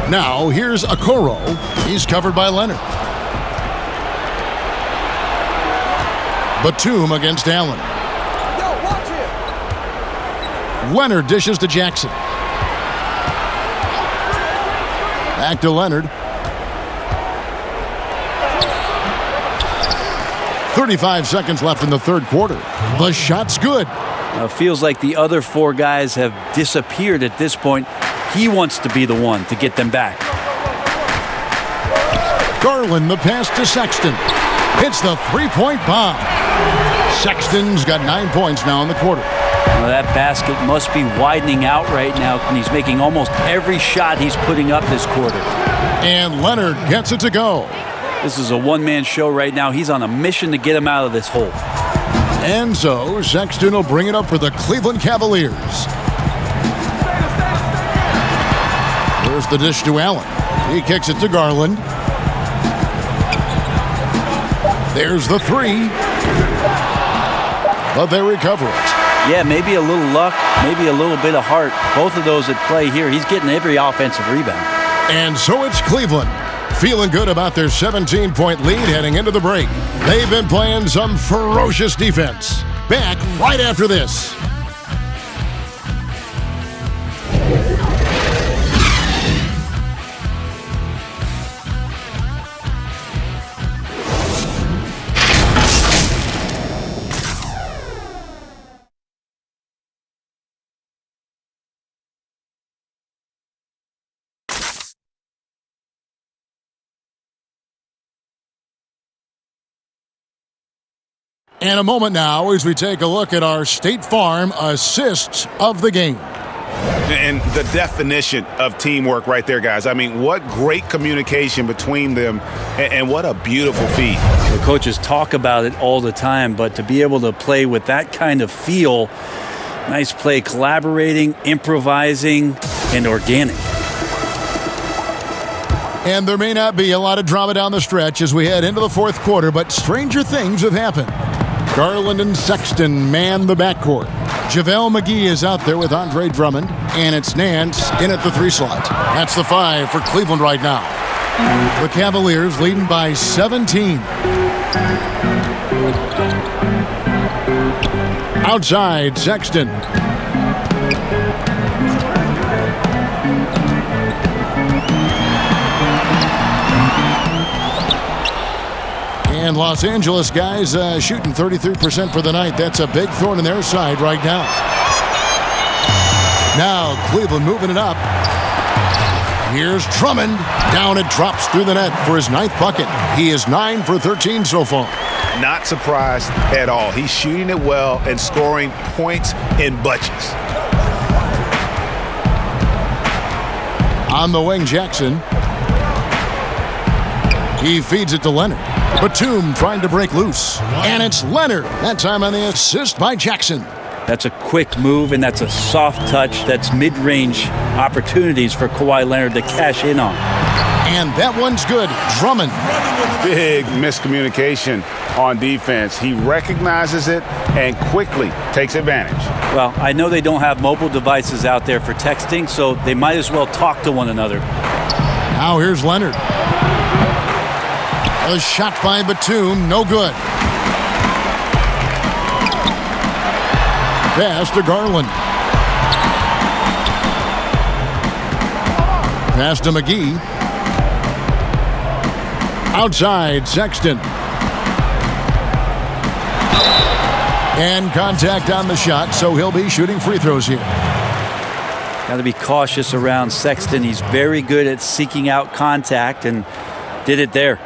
Now here's Okoro. He's covered by Leonard. Batum against Allen. Leonard dishes to Jackson. Back to Leonard. 35 seconds left in the third quarter. The shot's good. Feels like the other four guys have disappeared at this point. He wants to be the one to get them back. Garland, the pass to Sexton. Hits the three-point bomb. Sexton's got 9 points now in the quarter. Well, that basket must be widening out right now, and he's making almost every shot he's putting up this quarter. And Leonard gets it to go. This is a one-man show right now. He's on a mission to get him out of this hole. And so Sexton will bring it up for the Cleveland Cavaliers. There's the dish to Allen. He kicks it to Garland. There's the three. But they recover it. Yeah, maybe a little luck, maybe a little bit of heart. Both of those at play here. He's getting every offensive rebound. And so it's Cleveland, feeling good about their 17-point lead heading into the break. They've been playing some ferocious defense. Back right after this. And a moment now as we take a look at our State Farm assists of the game. And the definition of teamwork right there, guys. I mean, what great communication between them, and what a beautiful feat. The coaches talk about it all the time, but to be able to play with that kind of feel, nice play, collaborating, improvising, and organic. And there may not be a lot of drama down the stretch as we head into the fourth quarter, but stranger things have happened. Garland and Sexton man the backcourt. JaVale McGee is out there with Andre Drummond, and it's Nance in at the three slot. That's the 5 for Cleveland right now. The Cavaliers leading by 17. Outside, Sexton. And Los Angeles guys shooting 33% for the night. That's a big thorn in their side right now. Now Cleveland moving it up. Here's Drummond. Down it drops through the net for his 9th bucket. He is 9 for 13 so far. Not surprised at all. He's shooting it well and scoring points in bunches. On the wing, Jackson. He feeds it to Leonard. Batum trying to break loose. And it's Leonard. That time on the assist by Jackson. That's a quick move, and that's a soft touch. That's mid-range opportunities for Kawhi Leonard to cash in on. And that one's good. Drummond. Big miscommunication on defense. He recognizes it and quickly takes advantage. Well, I know they don't have mobile devices out there for texting, so they might as well talk to one another. Now here's Leonard. A shot by Batum, no good. Pass to Garland. Pass to McGee. Outside, Sexton. And contact on the shot, so he'll be shooting free throws here. Got to be cautious around Sexton. He's very good at seeking out contact and did it there.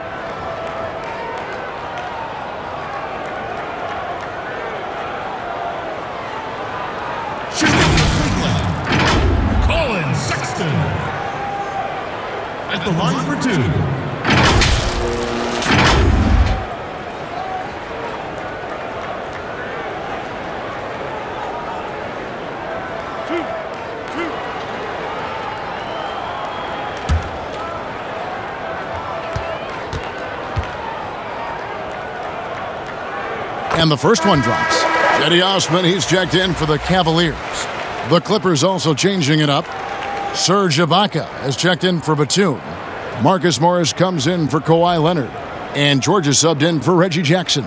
The line for 2. And the first one drops. Cedi Osman, he's checked in for the Cavaliers. The Clippers also changing it up. Serge Ibaka has checked in for Batum. Marcus Morris comes in for Kawhi Leonard. And Georgia subbed in for Reggie Jackson.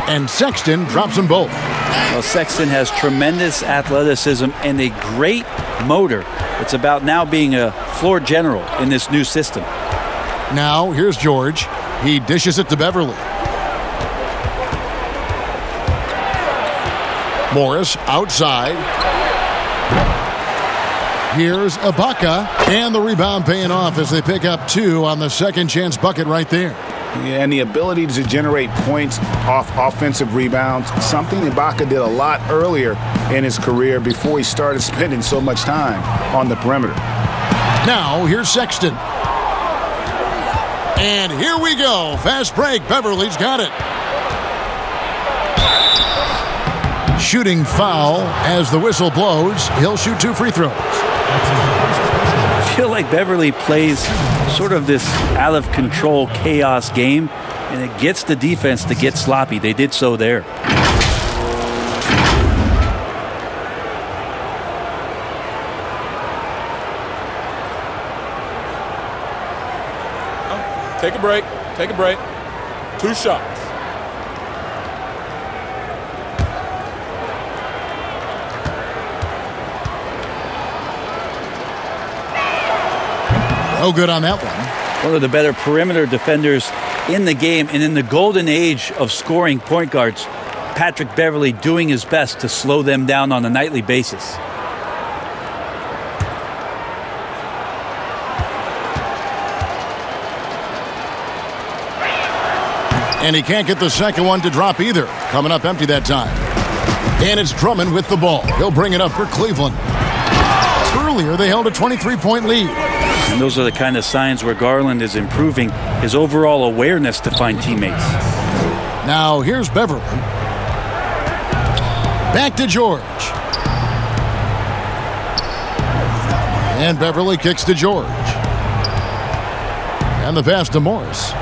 And Sexton drops them both. Well, Sexton has tremendous athleticism and a great motor. It's about now being a floor general in this new system. Now, here's George. He dishes it to Beverly. Morris outside. Here's Ibaka, and the rebound paying off as they pick up 2 on the second chance bucket right there. Yeah, and the ability to generate points off offensive rebounds, something Ibaka did a lot earlier in his career before he started spending so much time on the perimeter. Now, here's Sexton. And here we go. Fast break. Beverly's got it. Shooting foul as the whistle blows. He'll shoot 2 free throws. I feel like Beverly plays sort of this out-of-control chaos game, and it gets the defense to get sloppy. They did so there. Take a break. Take a break. 2 shots. No good on that one. One of the better perimeter defenders in the game, and in the golden age of scoring point guards, Patrick Beverly doing his best to slow them down on a nightly basis. And he can't get the second one to drop either. Coming up empty that time. And it's Drummond with the ball. He'll bring it up for Cleveland. Earlier, they held a 23-point lead. And those are the kind of signs where Garland is improving his overall awareness to find teammates. Now, here's Beverly. Back to George. And Beverly kicks to George. And the pass to Morris.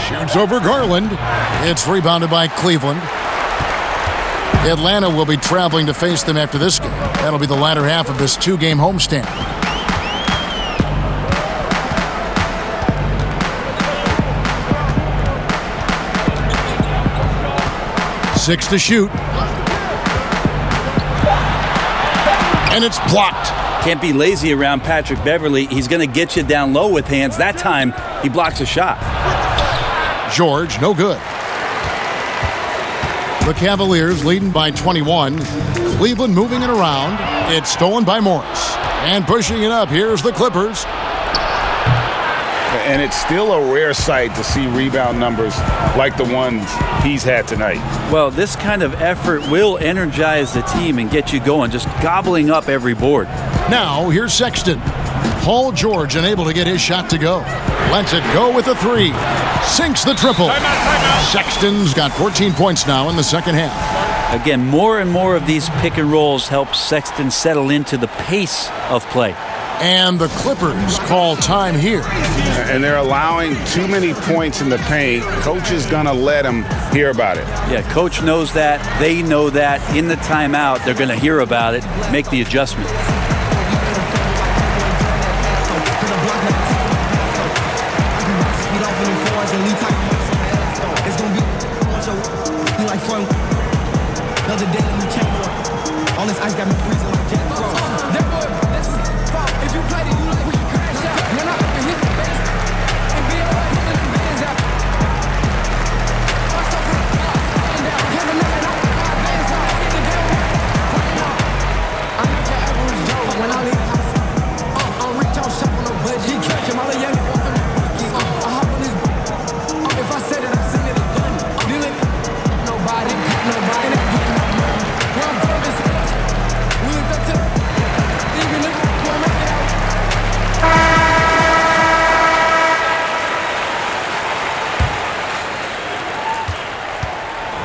Shoots over Garland. It's rebounded by Cleveland. Atlanta will be traveling to face them after this game. That'll be the latter half of this 2-game homestand. Six to shoot. And it's blocked. Can't be lazy around Patrick Beverly. He's going to get you down low with hands. That time, he blocks a shot. George, no good. The Cavaliers leading by 21. Cleveland moving it around. It's stolen by Morris. And pushing it up, here's the Clippers. And it's still a rare sight to see rebound numbers like the ones he's had tonight. Well, this kind of effort will energize the team and get you going, just gobbling up every board. Now, here's Sexton. Paul George unable to get his shot to go. Lets it go with a 3. Sinks the triple. Timeout. Sexton's got 14 points now in the second half. Again, more and more of these pick and rolls help Sexton settle into the pace of play. And the Clippers call time here. And they're allowing too many points in the paint. Coach is going to let them hear about it. Yeah, coach knows that. They know that. In the timeout, they're going to hear about it, make the adjustment.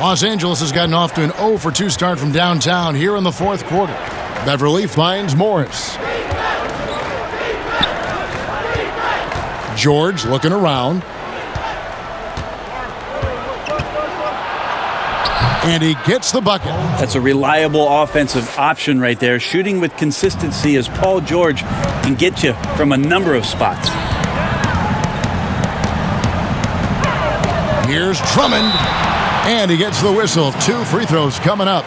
Los Angeles has gotten off to an 0-for-2 start from downtown here in the fourth quarter. Beverly finds Morris. George looking around. And he gets the bucket. That's a reliable offensive option right there. Shooting with consistency as Paul George can get you from a number of spots. Here's Drummond. And he gets the whistle. 2 free throws coming up.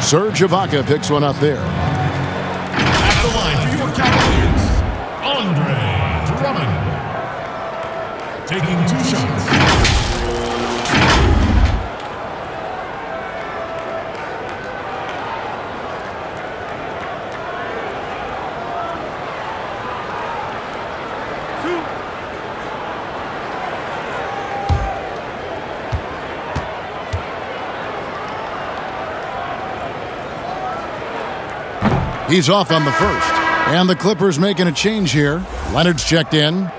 Serge Ibaka picks one up there. At the line for your Cavaliers, Andre Drummond. Taking 2 shots. He's off on the first. And the Clippers making a change here. Leonard's checked in.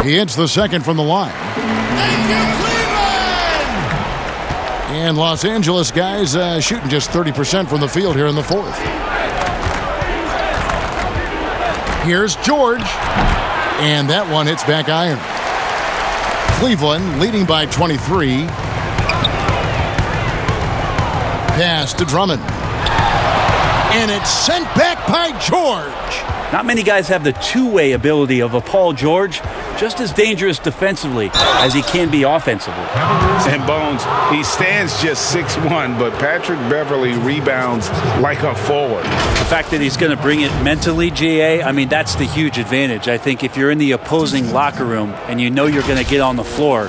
He hits the second from the line. And Los Angeles guys shooting just 30% from the field here in the fourth. Here's George. And that one hits back iron. Cleveland leading by 23. Pass to Drummond. And it's sent back by George. Not many guys have the two-way ability of a Paul George. Just as dangerous defensively as he can be offensively. And Bones, he stands just 6'1", but Patrick Beverley rebounds like a forward. The fact that he's going to bring it mentally, GA, I mean, that's the huge advantage. I think if you're in the opposing locker room and you know you're going to get on the floor,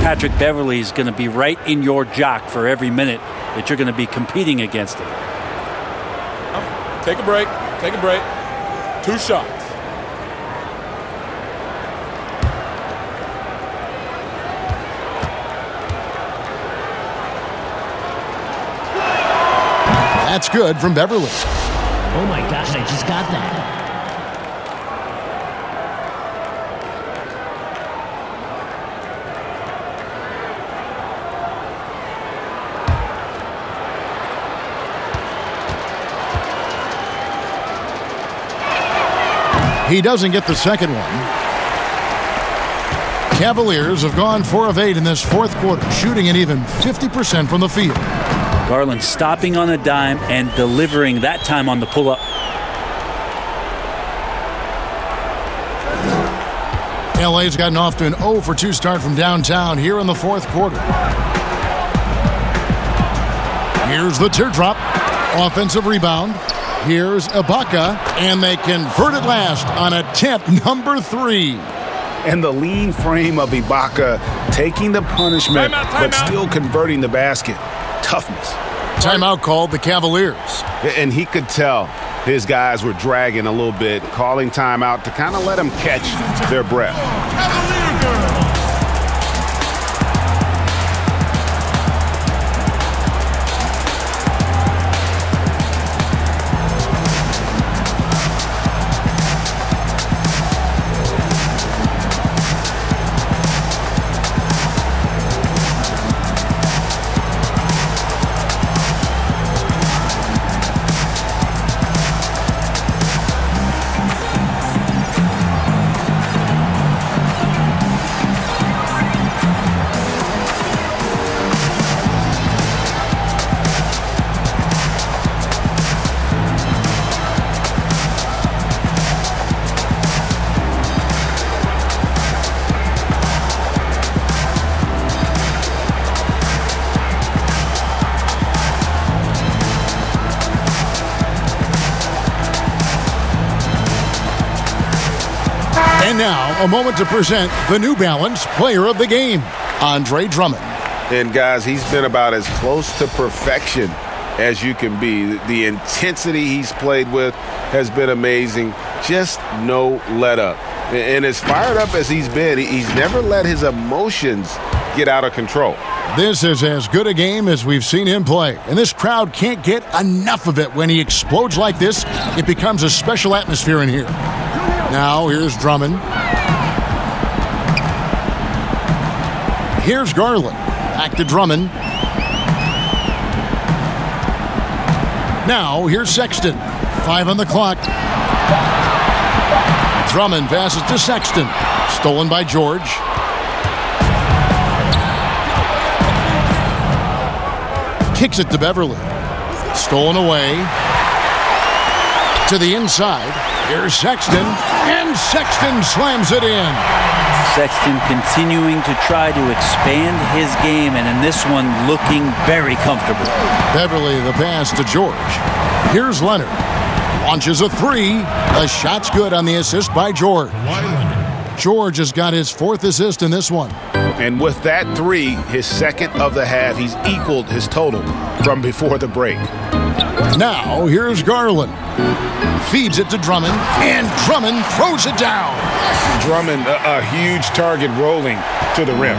Patrick Beverley is going to be right in your jock for every minute that you're going to be competing against him. Take a break. Take a break. 2 shots. That's good from Beverley. Oh my gosh, I just got that. He doesn't get the second one. Cavaliers have gone 4 of 8 in this fourth quarter, shooting an even 50% from the field. Garland stopping on a dime and delivering that time on the pull-up. LA's gotten off to an 0 for 2 start from downtown here in the fourth quarter. Here's the teardrop. Offensive rebound. Here's Ibaka, and they convert it last on attempt number 3. And the lean frame of Ibaka taking the punishment, but still converting the basket. Toughness. Timeout called the Cavaliers. And he could tell his guys were dragging a little bit, calling timeout to kind of let them catch their breath. And now, a moment to present the New Balance Player of the Game, Andre Drummond. And guys, he's been about as close to perfection as you can be. The intensity he's played with has been amazing. Just no let up. And as fired up as he's been, he's never let his emotions get out of control. This is as good a game as we've seen him play, and this crowd can't get enough of it. When he explodes like this, it becomes a special atmosphere in here. Now, here's Drummond. Here's Garland. Back to Drummond. Now, here's Sexton. 5 on the clock. Drummond passes to Sexton. Stolen by George. Kicks it to Beverly. Stolen away. To the inside. Here's Sexton. And Sexton slams it in. Sexton continuing to try to expand his game, and in this one looking very comfortable. Beverly, the pass to George. Here's Leonard. Launches a three. The shot's good on the assist by George. George has got his 4th assist in this one. And with that three, his 2nd of the half, he's equaled his total from before the break. Now, here's Garland. Feeds it to Drummond, and Drummond throws it down. Drummond, a huge target rolling to the rim.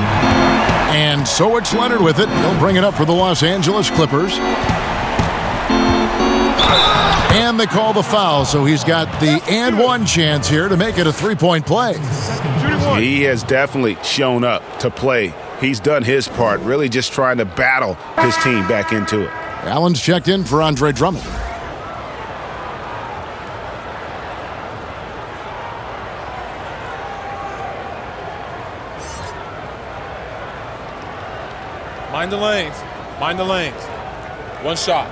And so it's Leonard with it. He'll bring it up for the Los Angeles Clippers. And they call the foul, so he's got the and one chance here to make it a 3-point play. He has definitely shown up to play. He's done his part, really just trying to battle his team back into it. Allen's checked in for Andre Drummond. Mind the lanes. Mind the lanes. One shot.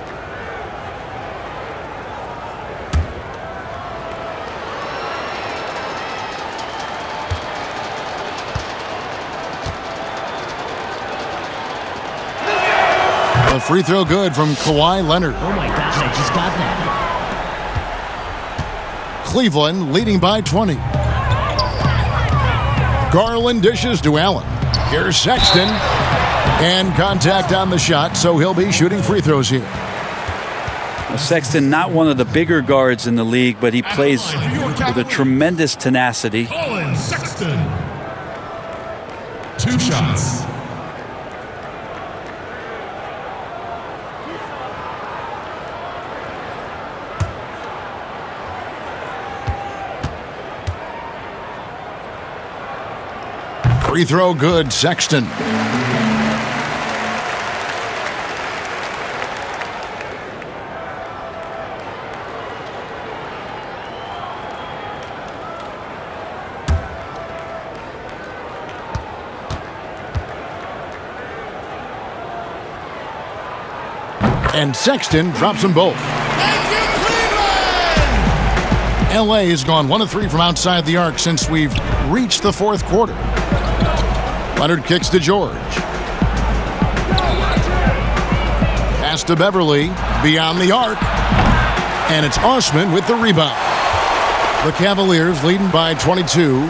A free throw good from Kawhi Leonard. Oh my gosh, I just got that. Cleveland leading by 20. Garland dishes to Allen. Here's Sexton. And contact on the shot, so he'll be shooting free throws here. Well, Sexton, not one of the bigger guards in the league, but he plays with a tremendous tenacity. Colin Sexton. 2 shots. Free throw good, Sexton. And Sexton drops them both. LA has gone 1 of 3 from outside the arc since we've reached the 4th quarter. Leonard kicks to George. Pass to Beverly, beyond the arc. And it's Osman with the rebound. The Cavaliers leading by 22.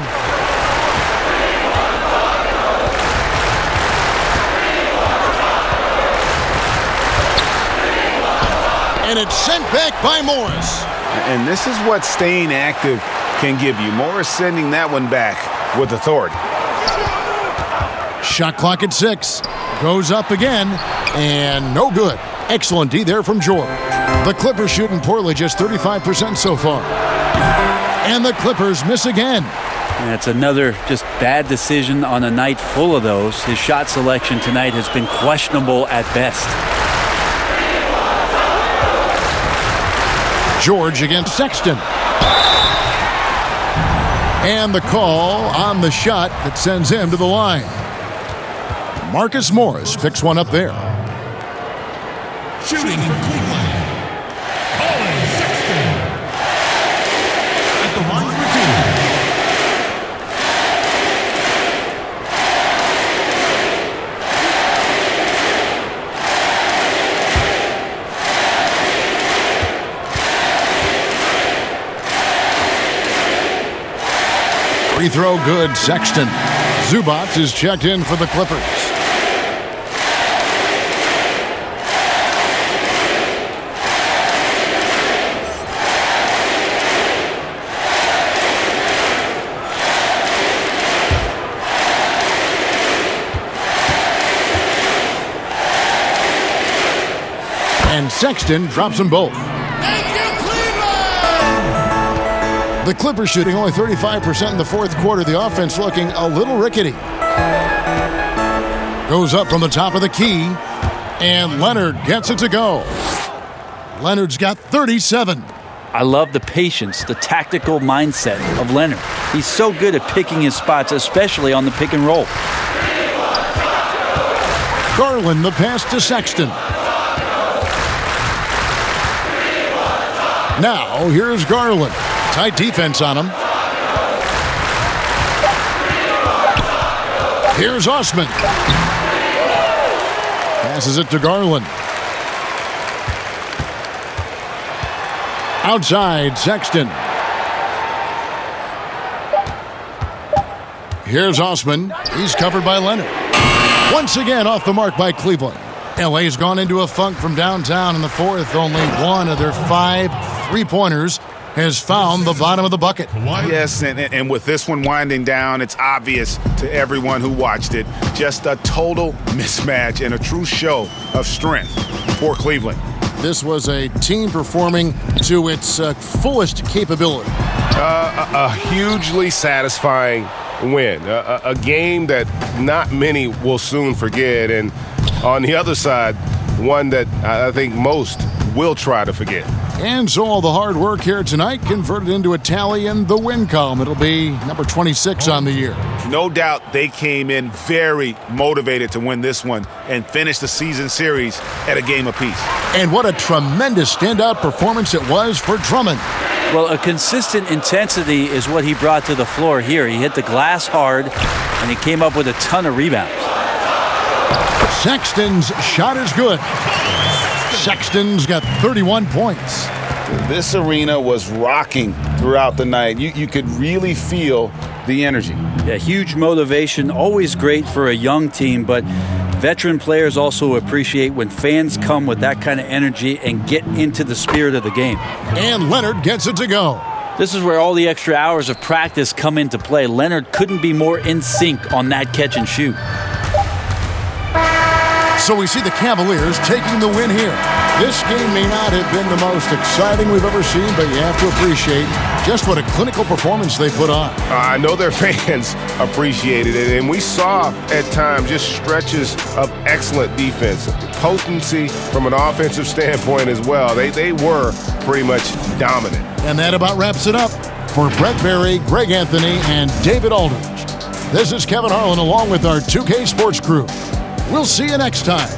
And it's sent back by Morris. And this is what staying active can give you. Morris sending that one back with authority. Shot clock at 6. Goes up again. And no good. Excellent D there from George. The Clippers shooting poorly, just 35% so far. And the Clippers miss again. That's another just bad decision on a night full of those. His shot selection tonight has been questionable at best. George against Sexton. And the call on the shot that sends him to the line. Marcus Morris picks one up there. Shooting for Cleveland. Colin Sexton. At the line for 2. Free throw good, Sexton. Zubac is checked in for the Clippers. And Sexton drops them both. The Clippers shooting only 35% in the 4th quarter. The offense looking a little rickety. Goes up from the top of the key. And Leonard gets it to go. Leonard's got 37. I love the patience, the tactical mindset of Leonard. He's so good at picking his spots, especially on the pick and roll. Garland, the pass to Sexton. Now, here's Garland. Tight defense on him. Here's Osman. Passes it to Garland. Outside, Sexton. Here's Osman. He's covered by Leonard. Once again, off the mark by Cleveland. LA's gone into a funk from downtown in the fourth. Only one of their 5 3-pointers has found the bottom of the bucket. Yes, and with this one winding down, it's obvious to everyone who watched it. Just a total mismatch and a true show of strength for Cleveland. This was a team performing to its fullest capability. A hugely satisfying win. A game that not many will soon forget. And on the other side, one that I think most will try to forget. And so all the hard work here tonight converted into a tally in the win column. It'll be number 26 on the year. No doubt they came in very motivated to win this one and finish the season series at a game apiece. And what a tremendous standout performance it was for Drummond. Well, a consistent intensity is what he brought to the floor here. He hit the glass hard, and he came up with a ton of rebounds. Sexton's shot is good. Sexton's got 31 points. This arena was rocking throughout the night. You could really feel the energy. Yeah, huge motivation, always great for a young team, but veteran players also appreciate when fans come with that kind of energy and get into the spirit of the game. And Leonard gets it to go. This is where all the extra hours of practice come into play. Leonard couldn't be more in sync on that catch and shoot. So we see the Cavaliers taking the win here. This game may not have been the most exciting we've ever seen, but you have to appreciate just what a clinical performance they put on. I know their fans appreciated it, and we saw at times just stretches of excellent defense, potency from an offensive standpoint as well. They were pretty much dominant. And that about wraps it up. For Brett Berry, Greg Anthony, and David Aldridge, this is Kevin Harlan along with our 2K Sports crew. We'll see you next time.